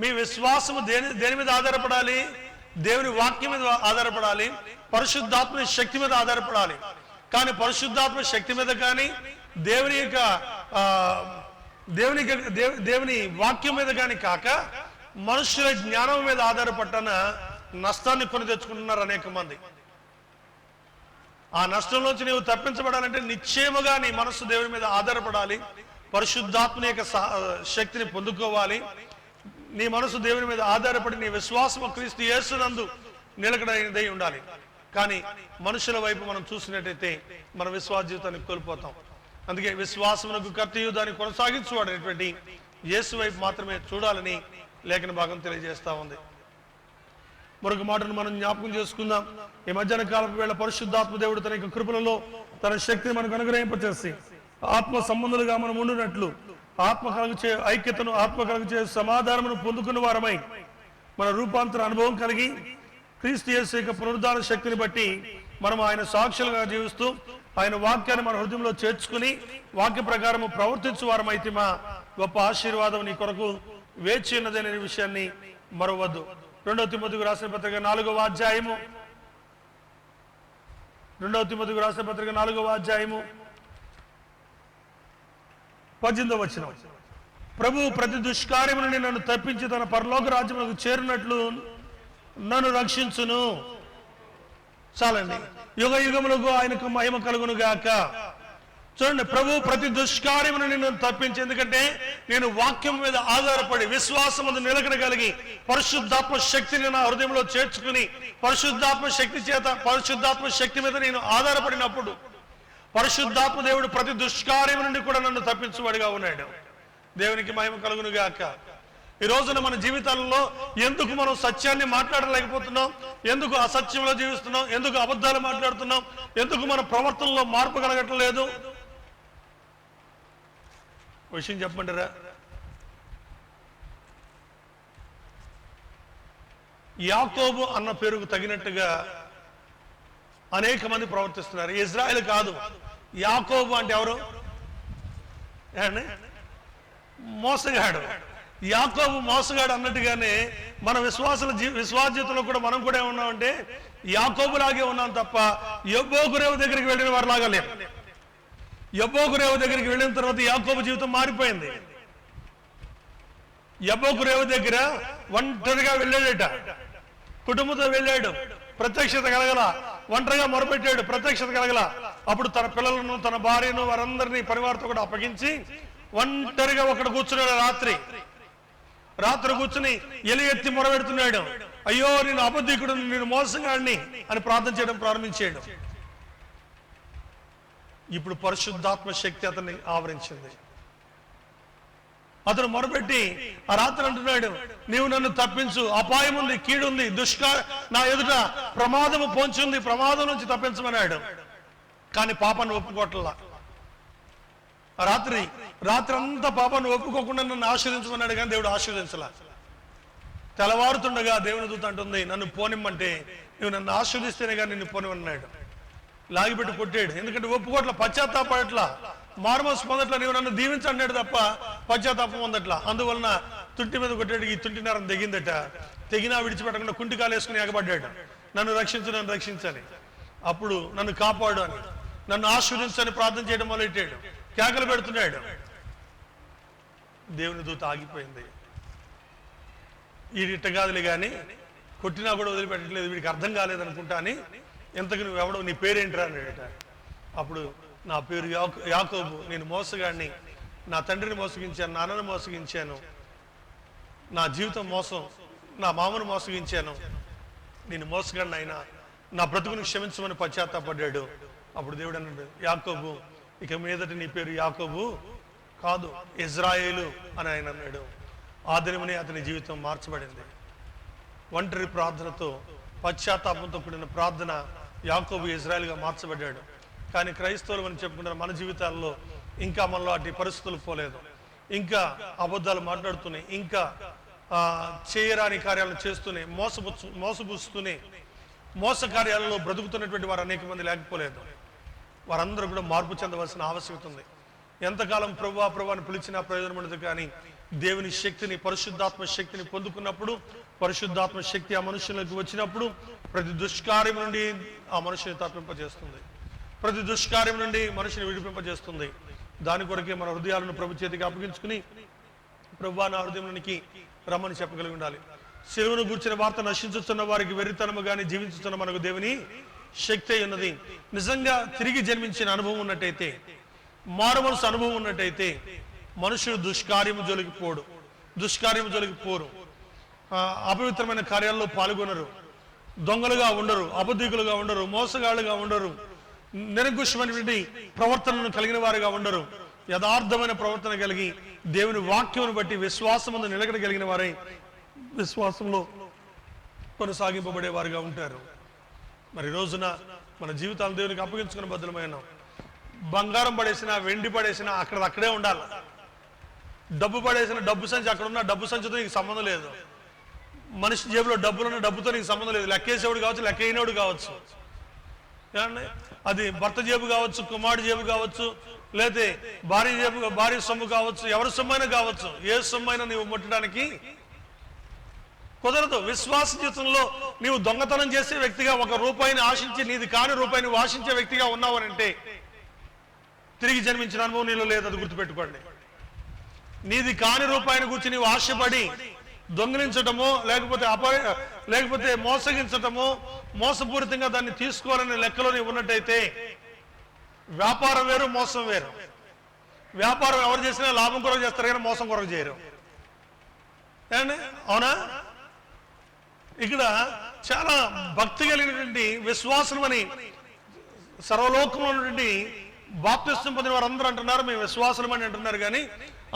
మీ విశ్వాసము దేని మీద ఆధారపడాలి? దేవుని వాక్యం మీద ఆధారపడాలి, పరిశుద్ధాత్మ శక్తి మీద ఆధారపడాలి. కానీ పరిశుద్ధాత్మ శక్తి మీద కానీ, దేవుని వాక్యం మీద కానీ కాక మనుషుల జ్ఞానం మీద ఆధారపడ్డ నష్టాన్ని కొని తెచ్చుకుంటున్నారు అనేక మంది. ఆ నష్టంలోంచి నీవు తప్పించబడాలంటే నిశ్చయముగా నీ మనస్సు దేవుని మీద ఆధారపడాలి, పరిశుద్ధాత్మ యొక్క శక్తిని పొందుకోవాలి. నీ మనసు దేవుని మీద ఆధారపడి నీ విశ్వాసము క్రీస్తు యేసునందు నిలకడైనదై ఉండాలి. కానీ మనుషుల వైపు మనం చూసినట్టయితే మన విశ్వాస జీవితాన్ని కోల్పోతాం. అందుకే విశ్వాసమునకు కర్తయు దాన్ని కొనసాగించువాడైనటువంటి యేసు వైపు మాత్రమే చూడాలని లేఖన భాగం తెలియజేస్తా ఉంది. మరొక మాటను మనం జ్ఞాపకం చేసుకుందాం. ఈ మధ్యాహ్న కాలపు వేళ పరిశుద్ధాత్మ దేవుడు తన యొక్క కృపలలో తన శక్తిని మనకు అనుగ్రహింపచేసి ఆత్మ సంబంధులుగా మనం ఉండినట్లు, ఆత్మ కలుగుచే ఐక్యతను, ఆత్మ కలుగుచే సమాధానమును పొందుకున్న వారమై మన రూపాంతర అనుభవం కలిగి క్రీస్తు యేసు యొక్క పునరుద్ధాన శక్తిని బట్టి మనం ఆయన సాక్షులుగా జీవిస్తూ ఆయన వాక్యాన్ని మన హృదయంలో చేర్చుకుని వాక్య ప్రకారము ప్రవర్తించు వారమైతే మా గొప్ప ఆశీర్వాదం నీ కొరకు వేచి ఉన్నదనే విషయాన్ని మరవద్దు. 2వ తిమోతికి రాసిన పత్రిక 4వ అధ్యాయము 2వ తిమోతికి రాసిన పత్రిక 4వ అధ్యాయము 18వ వచనం. ప్రభువు ప్రతి దుష్కార్యము నుండి నన్ను తప్పించి తన పరలోక రాజ్యములకు చేరినట్లు నన్ను రక్షించును. చాలండి. యుగ యుగములకు ఆయనకు మహిమ కలుగును గాక. చూడండి, ప్రభు ప్రతి దుష్కార్యమును నన్ను తప్పించి, ఎందుకంటే నేను వాక్యం మీద ఆధారపడి విశ్వాసముందు నిలకడగలిగి పరిశుద్ధాత్మ శక్తిని నా హృదయంలో చేర్చుకుని పరిశుద్ధాత్మ శక్తి చేత పరిశుద్ధాత్మ శక్తి మీద నేను ఆధారపడినప్పుడు పరిశుద్ధాత్మ దేవుడు ప్రతి దుష్కార్యం నుండి కూడా నన్ను తప్పించువాడిగా ఉన్నాడు. దేవునికి మహిమ కలుగును గాక. ఈ రోజున మన జీవితాలలో ఎందుకు మనం సత్యాన్ని మాట్లాడలేకపోతున్నాం? ఎందుకు అసత్యంలో జీవిస్తున్నాం? ఎందుకు అబద్ధాలు మాట్లాడుతున్నాం? ఎందుకు మన ప్రవర్తనలో మార్పు కలగట్లేదు? విషయం చెప్పండిరా. యాకోబు అన్న పేరుకు తగినట్టుగా అనేక మంది ప్రవర్తిస్తున్నారు. ఇజ్రాయెల్ కాదు, యాకోబు అంటే ఎవరు? మోసగాడు. యాకోబు మోసగాడు అన్నట్టుగానే మన విశ్వాస జీవితంలో కూడా మనం కూడా ఏమన్నామంటే యాకోబులాగే ఉన్నాం తప్ప యబ్బోకు రేవు దగ్గరికి వెళ్ళిన వారిలాగా లేం. యబ్బోకు రేవు దగ్గరికి వెళ్ళిన తర్వాత యాకోబు జీవితం మారిపోయింది. యబ్బోకు రేవు దగ్గర ఒంటరిగా వెళ్ళాడట, కుటుంబంతో వెళ్ళాడు, ప్రత్యక్షత కలగల. ఒంటరిగా మొరపెట్టాడు, ప్రత్యక్షత కలగల. అప్పుడు తన పిల్లలను, తన భార్యను, వారందరినీ పరివారంతో కూడా అప్పగించి ఒంటరిగా ఒకడు కూర్చున్నాడు. రాత్రి కూర్చుని ఎలి ఎత్తి మొరపెడుతున్నాడు, అయ్యో నేను అబద్ధికుడు, నేను మోసగాడిని అని ప్రార్థన చేయడం ప్రారంభించాడు. ఇప్పుడు పరిశుద్ధాత్మ శక్తి అతన్ని ఆవరించింది. అతను మొరపెట్టి ఆ రాత్రి అంటున్నాడు, నీవు నన్ను తప్పించు, అపాయం ఉంది, కీడుంది, నా ఎదుట ప్రమాదము పొంచుంది, ప్రమాదం నుంచి తప్పించమన్నాడు. కానీ పాపాన్ని ఒప్పుకోవట్లా. రాత్రి అంతా పాపాన్ని ఒప్పుకోకుండా నన్ను ఆశీర్వదించమన్నాడు, కానీ దేవుడు ఆశీర్వదించలా. తెల్లవారుతుండగా దేవుని దూత అంటుంది, నన్ను పోనిమ్మంటే నువ్వు నన్ను ఆశీర్వదిస్తేనే కానీ నిన్ను పోనివన్నాడు. లాగిపెట్టి కొట్టాడు. ఎందుకంటే ఒప్పుకోట్ల, పశ్చాత్తాపడట్లా, మారుమోసు పొందట్లా. నీవు నన్ను దీవించన్నాడు తప్ప పశ్చాత్తాపం పొందట్లా. అందువలన తుంటి మీద కొట్టాడు. ఈ తుంటి నరం తెగిందట. తెగినా విడిచిపెట్టకుండా కుంటి కాలు వేసుకుని ఎగబడ్డాడు. నన్ను రక్షించు, నన్ను రక్షించని. అప్పుడు నన్ను కాపాడు అని, నన్ను ఆశీర్వదించని ప్రార్థన చేయడం మొదలెట్టాడు. కేకలు పెడుతున్నాడు. దేవుని దూత ఆగిపోయింది. ఈ ఇట్టగాదులే కానీ కొట్టినా కూడా వదిలిపెట్టట్లేదు, వీడికి అర్థం కాలేదనుకుంటా అని, ఎంతకు నువ్వు ఎవడో, నీ పేరేంటిరా అన్నాడట. అప్పుడు నా పేరు యాకోబు, నేను మోసగాడిని, నా తండ్రిని మోసగించాను, నాన్నని మోసగించాను, నా జీవితం మోసం, నా మామను మోసగించాను, నేను మోసగాడిని అయినా నా బ్రతుకుని క్షమించమని పశ్చాత్తాపడ్డాడు. అప్పుడు దేవుడు అన్నాడు, యాకోబు, ఇక మీదట నీ పేరు యాకోబు కాదు, ఇజ్రాయేలు అని ఆయన అన్నాడు. ఆ దినమనే అతని జీవితం మార్చబడింది. ఒంటరి ప్రార్థనతో, పశ్చాత్తాపంతో కూడిన ప్రార్థన యాకోబు ఇజ్రాయేల్గా మార్చబడ్డాడు. కానీ క్రైస్తవులు అని చెప్పుకుంటున్న మన జీవితాల్లో ఇంకా మనలో అటు పరిస్థితులు పోలేదు. ఇంకా అబద్ధాలు మాట్లాడుతూనే, ఇంకా చేయరాని కార్యాలను చేస్తూనే, మోసపుస్తూనే, మోస కార్యాలలో బ్రతుకుతున్నటువంటి వారు అనేక మంది లేకపోలేదు. వారందరూ కూడా మార్పు చెందవలసిన ఆవశ్యకత ఉంది. ఎంతకాలం ప్రభువా అని పిలిచినా ప్రయోజనం ఉండదు. కానీ దేవుని శక్తిని, పరిశుద్ధాత్మ శక్తిని పొందుకున్నప్పుడు, పరిశుద్ధాత్మ శక్తి ఆ మనుషులకు వచ్చినప్పుడు ప్రతి దుష్కార్యం నుండి ఆ మనుషుని తప్పింపజేస్తుంది, ప్రతి దుష్కార్యం నుండి మనిషిని విడిపింపజేస్తుంది. దాని కొరకే మన హృదయాలను ప్రభు చేతికి అప్పగించుకుని, ప్రభువా నా హృదయంలోనికి రమ్మని చెప్పగలిగి ఉండాలి. శిలువను గూర్చిన వార్త నశించుతున్న వారికి వెర్రితనము గాని, జీవించుతున్న మనకు దేవుని శక్తి ఉన్నది. నిజంగా తిరిగి జన్మించిన అనుభవం ఉన్నట్టయితే, మారుమనసు అనుభవం ఉన్నట్టయితే మనుషుడు దుష్కార్యము జోలికి పోరు, అపవిత్రమైన కార్యాల్లో పాల్గొనరు, దొంగలుగా ఉండరు, అబద్ధికులుగా ఉండరు, మోసగాళ్ళుగా ఉండరు, నిరంకుశమైనటువంటి ప్రవర్తనను కలిగిన వారుగా ఉండరు. యథార్థమైన ప్రవర్తన కలిగి దేవుని వాక్యమును బట్టి విశ్వాసముందు నిలకడగలిగిన వారై విశ్వాసంలో కొనసాగింపబడే వారుగా ఉంటారు. మరి రోజున మన జీవితాలు దేవునికి అప్పగించుకుని బదులమైన, బంగారం పడేసినా, వెండి పడేసినా అక్కడే ఉండాలి. డబ్బు పడేసిన, డబ్బు సంచి అక్కడ ఉన్న, డబ్బు సంచితో నీకు సంబంధం లేదు. మనిషి జేబులో డబ్బులున్న, డబ్బుతో నీకు సంబంధం లేదు. లెక్కేసేవాడు కావచ్చు, లెక్కైనవాడు కావచ్చు, అది భర్త జేబు కావచ్చు, కుమారుడు జేబు కావచ్చు, లేతే భార్య సొమ్ము కావచ్చు, ఎవరి సొమ్మైనా కావచ్చు. ఏ సొమ్మైనా నీవు ముట్టడానికి కుదరదు. విశ్వాస జీవితంలో నీవు దొంగతనం చేసే వ్యక్తిగా, ఒక రూపాయిని ఆశించి నీది కాని రూపాయిని ఆశించే వ్యక్తిగా ఉన్నావు అంటే తిరిగి జన్మించిన అనుభవం నీలో లేదు. అది గుర్తుపెట్టుకోండి. నీది కాని రూపాయిని గురించి నీవు ఆశపడి దొంగిలించటమో, లేకపోతే మోసగించటమో, మోసపూరితంగా దాన్ని తీసుకోవాలనే లెక్కలో నీవు ఉన్నట్టయితే, వ్యాపారం వేరు, మోసం వేరు. వ్యాపారం ఎవరు చేసినా లాభం కొరకు చేస్తారు, కానీ మోసం కొరకు చేయరు. అవునా? ఇక్కడ చాలా భక్తి కలిగినటువంటి విశ్వాసం అని సర్వలోకంలో ఉన్నటువంటి బాప్తిస్తం పొందిన వారందరూ అంటున్నారు, మేము విశ్వాసులం అని అంటున్నారు. కానీ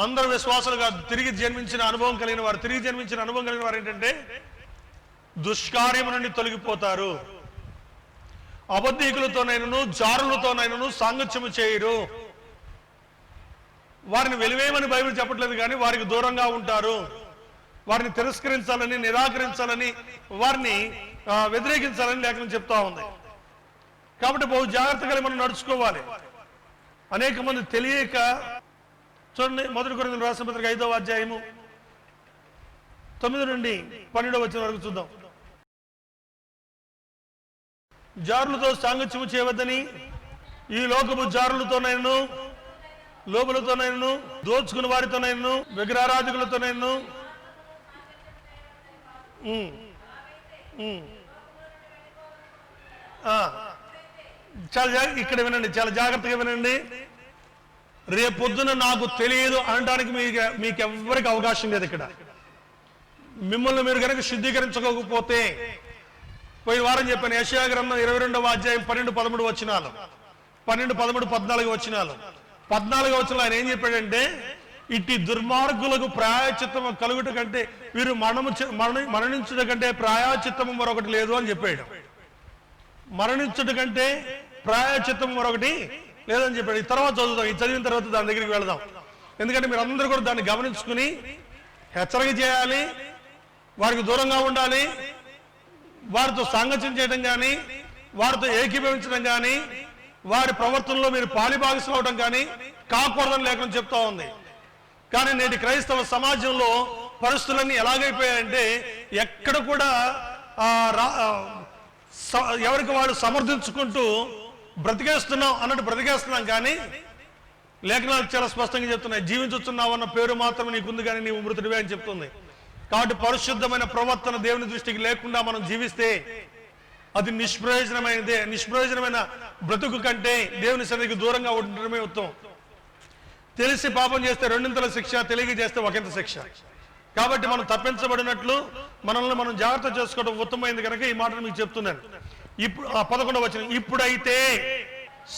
అందరూ విశ్వాసులు కాదు. తిరిగి జన్మించిన అనుభవం కలిగిన వారు ఏంటంటే దుష్కార్యము నుండి తొలగిపోతారు. అబద్ధికులతోనైనను, జారులతోనైనను సాంగత్యము చేయరు. వారిని వెలివేయమని బైబిల్ చెప్పట్లేదు, కానీ వారికి దూరంగా ఉంటారు. వారిని తిరస్కరించాలని, నిరాకరించాలని, వారిని వ్యతిరేకించాలని లేఖనం చెప్తా ఉంది. కాబట్టి బహు జాగ్రత్తగా మనం నడుచుకోవాలి. అనేక మంది తెలియక, చూడండి, 1 కొరింథీయులకు రాసిన పత్రిక 5వ అధ్యాయము 9 నుండి 12 వచనం వరకు చూద్దాం. జారులతో సాంగత్యము చేయవద్దని ఈ లోకపు జారులతోనైనను లోబులతోనైనను దోచుకుని వారితోనైనను విగ్రహారాధికులతోనైనను చాలా ఇక్కడ వినండి, చాలా జాగ్రత్తగా వినండి. రేపొద్దున నాకు తెలియదు అనడానికి మీకెవ్వరికి అవకాశం లేదు. ఇక్కడ మిమ్మల్ని మీరు కనుక శుద్ధీకరించుకోకపోతే, పోయిన వారం చెప్పాను, యెషయా గ్రంథం 22వ అధ్యాయం 12, 13 వచనాలు, 12, 13, 14 వచనాలు. 14వ వచనంలో ఆయన ఏం చెప్పాడంటే, ఇట్టి దుర్మార్గులకు ప్రాయచిత్తము కలుగుట కంటే వీరు మరణించుట కంటే ప్రాయచిత్తము మరొకటి లేదు అని చెప్పాడు. మరణించుట కంటే ప్రాయచిత్తము మరొకటి లేదని చెప్పాడు. ఈ తర్వాత చదువుతాం, ఈ చదివిన తర్వాత దాని దగ్గరికి వెళదాం. ఎందుకంటే మీరు అందరూ కూడా దాన్ని గమనించుకుని హెచ్చరిక చేయాలి, వారికి దూరంగా ఉండాలి, వారితో సాంగత్యం చేయడం కానీ, వారితో ఏకీభవించడం కానీ, వారి ప్రవర్తనలో మీరు పాలిభాగస్వాములు అవడం కానీ కాకూడదని లేఖనం చెప్తా ఉంది. కానీ నేటి క్రైస్తవ సమాజంలో పరిస్థితులన్నీ ఎలాగైపోయాయంటే, ఎక్కడ కూడా ఎవరికి వాడు సమర్థించుకుంటూ బ్రతికేస్తున్నాం అన్నట్టు బ్రతికేస్తున్నాం. కానీ లేఖనాలు చాలా స్పష్టంగా చెప్తున్నాయి, జీవించుతున్నావు అన్న పేరు మాత్రమే నీకుంది కానీ నీవు మృతుడివే అని చెప్తుంది. కాబట్టి పరిశుద్ధమైన ప్రవర్తన దేవుని దృష్టికి లేకుండా మనం జీవిస్తే అది నిష్ప్రయోజనమైన బ్రతుకు కంటే దేవుని సన్నిధికి దూరంగా ఉండడమే ఉత్తమం. తెలిసి పాపం చేస్తే 2 శిక్ష, తెలియక చేస్తే 1 శిక్ష. కాబట్టి మనం తప్పించబడినట్లు మనల్ని మనం జాగ్రత్త చేసుకోవడం ఉత్తమమైంది కనుక ఈ మాటను మీకు చెప్తున్నాను. ఇప్పుడు 11వ వచనం, ఇప్పుడైతే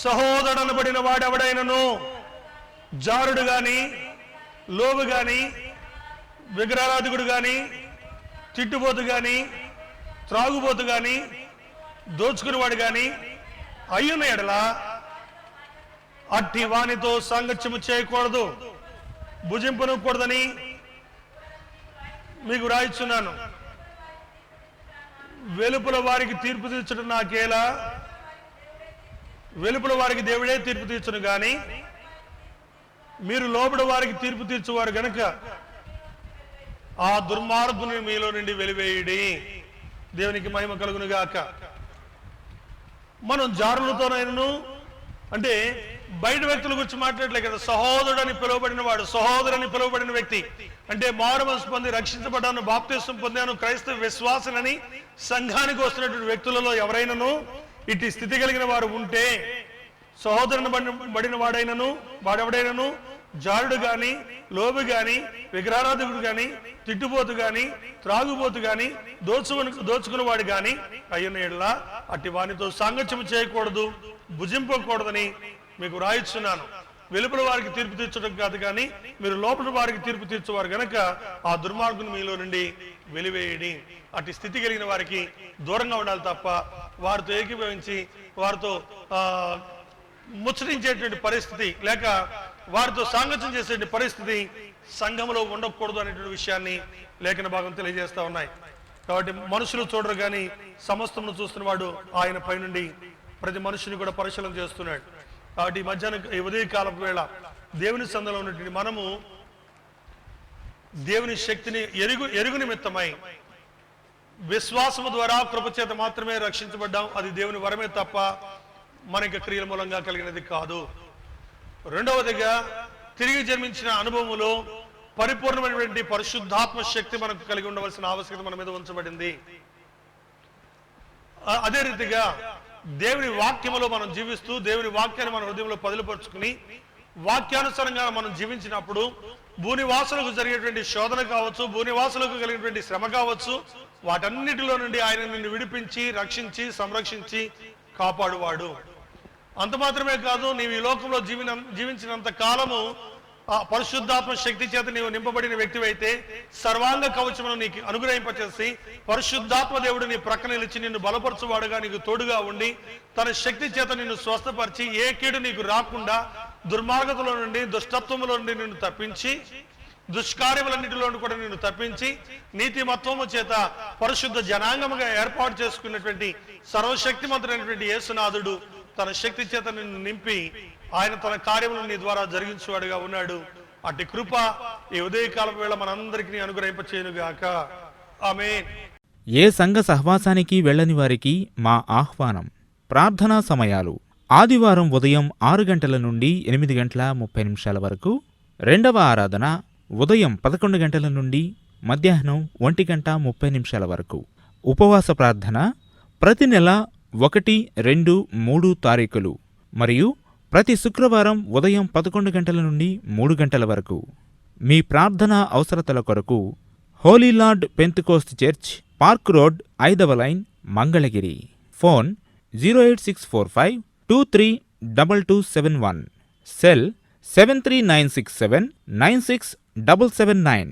సహోదరుడనబడిన వాడెవడైనను జారుడు గాని, లోబు గాని, విగ్రహారాధికుడు గాని, తిట్టుబోతు గాని, త్రాగుబోతు గాని, దోచుకునేవాడు గాని అయ్యున్న ఎడల అట్టి వానితో సాంగత్యము చేయకూడదు, భుజింపనకూడదని మీకు రాయిస్తున్నాను. వెలుపల వారికి తీర్పు తీర్చడం నాకేలా, వెలుపల వారికి దేవుడే తీర్పు తీర్చును గాని మీరు లోపల వారికి తీర్పు తీర్చువారు గనుక ఆ దుర్మార్గుని మీలో నుండి వెలివేయుడి. దేవునికి మహిమ కలుగును గాక. మనం జారులతోనైనను అంటే బయట వ్యక్తుల గురించి మాట్లాడలే కదా. సహోదరుడని పిలువబడిన వాడు, సహోదరుని పిలువబడిన వ్యక్తి అంటే మారు మనసు పొంది రక్షించబడ్డాను, బాప్తిస్మం పొందాను, క్రైస్తవ విశ్వాసులని సంఘానికి వస్తున్నటువంటి వ్యక్తులలో ఎవరైనాను ఇటు స్థితి కలిగిన వారు ఉంటే, సహోదరుని బడిన వాడైనను వాడెవడైనను జారుడు గాని, లోబు గాని, విగ్రహారాధకుడు గాని, తిట్టుబోతు గాని, త్రాగుబోతు గాని, దోచుకునేవాడు గాని అయ్యన ఎడల అట్టి వానితో సాంగత్యం చేయకూడదు, భుజింపకూడదని మీకు రాయిస్తున్నాను. వెలుపల వారికి తీర్పు తీర్చడం కాదు కానీ మీరు లోపల వారికి తీర్పు తీర్చేవారు గనక ఆ దుర్మార్గుని మీలో నుండి వెలివేయడి. అట్టి స్థితి కలిగిన వారికి దూరంగా ఉండాలి తప్ప వారితో ఏకీభవించి వారితో ముచ్చటించేటువంటి పరిస్థితి లేక వారితో సాంగత్యం చేసే పరిస్థితి సంఘంలో ఉండకూడదు అనేటువంటి విషయాన్ని లేఖన భాగం తెలియజేస్తా ఉన్నాయి. కాబట్టి మనుషులు చూడరు కానీ సమస్తమును చూస్తున్న వాడు ఆయన పైనుండి ప్రతి మనుషుని కూడా పరిశీలన చేస్తున్నాడు. కాబట్టి ఈ మధ్యాహ్నం ఉదయకాలపు వేళ దేవుని సందులో ఉన్నటువంటి మనము దేవుని శక్తిని ఎరుగు నిమిత్తమై విశ్వాసము ద్వారా కృపచేత మాత్రమే రక్షించబడ్డాం. అది దేవుని వరమే తప్ప మనకి క్రియల మూలంగా కలిగినది కాదు. రెండవదిగా తిరిగి జన్మించిన అనుభవములో పరిపూర్ణమైనటువంటి పరిశుద్ధాత్మ శక్తి మనకు కలిగి ఉండవలసిన ఆవశ్యకత మన మీద ఉంచబడింది. అదే రీతిగా దేవుని వాక్యములో మనం జీవిస్తూ దేవుని వాక్యాన్ని మన హృదయంలో పదిలిపరుచుకుని వాక్యానుసారంగా మనం జీవించినప్పుడు భూనివాసులకు జరిగేటువంటి శోధన కావచ్చు, భూనివాసులకు కలిగినటువంటి శ్రమ కావచ్చు, వాటన్నిటిలో నుండి ఆయన నిన్ను విడిపించి రక్షించి సంరక్షించి కాపాడువాడు. అంత మాత్రమే కాదు, నీవు ఈ లోకంలో జీవించినంత కాలము ఆ పరిశుద్ధాత్మ శక్తి చేత నీవు నింపబడిన వ్యక్తివైతే సర్వాంగ కవచమును నీకు అనుగ్రహింపచేసి పరిశుద్ధాత్మ దేవుడు నీ ప్రక్కన నిలిచి నిన్ను బలపరచువాడుగా నీకు తోడుగా ఉండి తన శక్తి చేత నిన్ను స్వస్థపరిచి ఏ కీడు నీకు రాకుండా దుర్మార్గతలో నుండి దుష్టత్వములో నుండి నిన్ను తప్పించి దుష్కార్యములన్నిటిలో కూడా నిన్ను తప్పించి నీతిమత్వము చేత పరిశుద్ధ జనాంగముగా ఏర్పాటు చేసుకున్నటువంటి సర్వశక్తిమంతుడైనటువంటి యేసునాథుడు తన శక్తి చేత నిన్ను నింపి ఆయన తన కార్యములను నీ ద్వారా జరిగించేవాడుగా ఉన్నాడు. అట్టి కృప ఈ ఉదయకాలపు వేళ మనందరికీ అనుగ్రహింపచేయునుగాక. ఆమేన్. ఏ సంఘ సహవాసానికి వెళ్ళని వారికి మా ఆహ్వానం. ప్రార్థనా సమయాలు: ఆదివారం ఉదయం 6 గంటల నుండి 8 గంటల 30 నిమిషాల వరకు, రెండవ ఆరాధన ఉదయం 11 గంటల నుండి మధ్యాహ్నం 1 గంట 30 నిమిషాల వరకు. ఉపవాస ప్రార్థన ప్రతి నెల 1, 2, 3 తారీఖులు మరియు ప్రతి శుక్రవారం ఉదయం 11 గంటల నుండి 3 గంటల వరకు. మీ ప్రార్థనా అవసరతల కొరకు holy Lord Pentecost church, park road, 5వ లైన్, మంగళగిరి. ఫోన్ 08645 232271. సెల్ 73967 96779.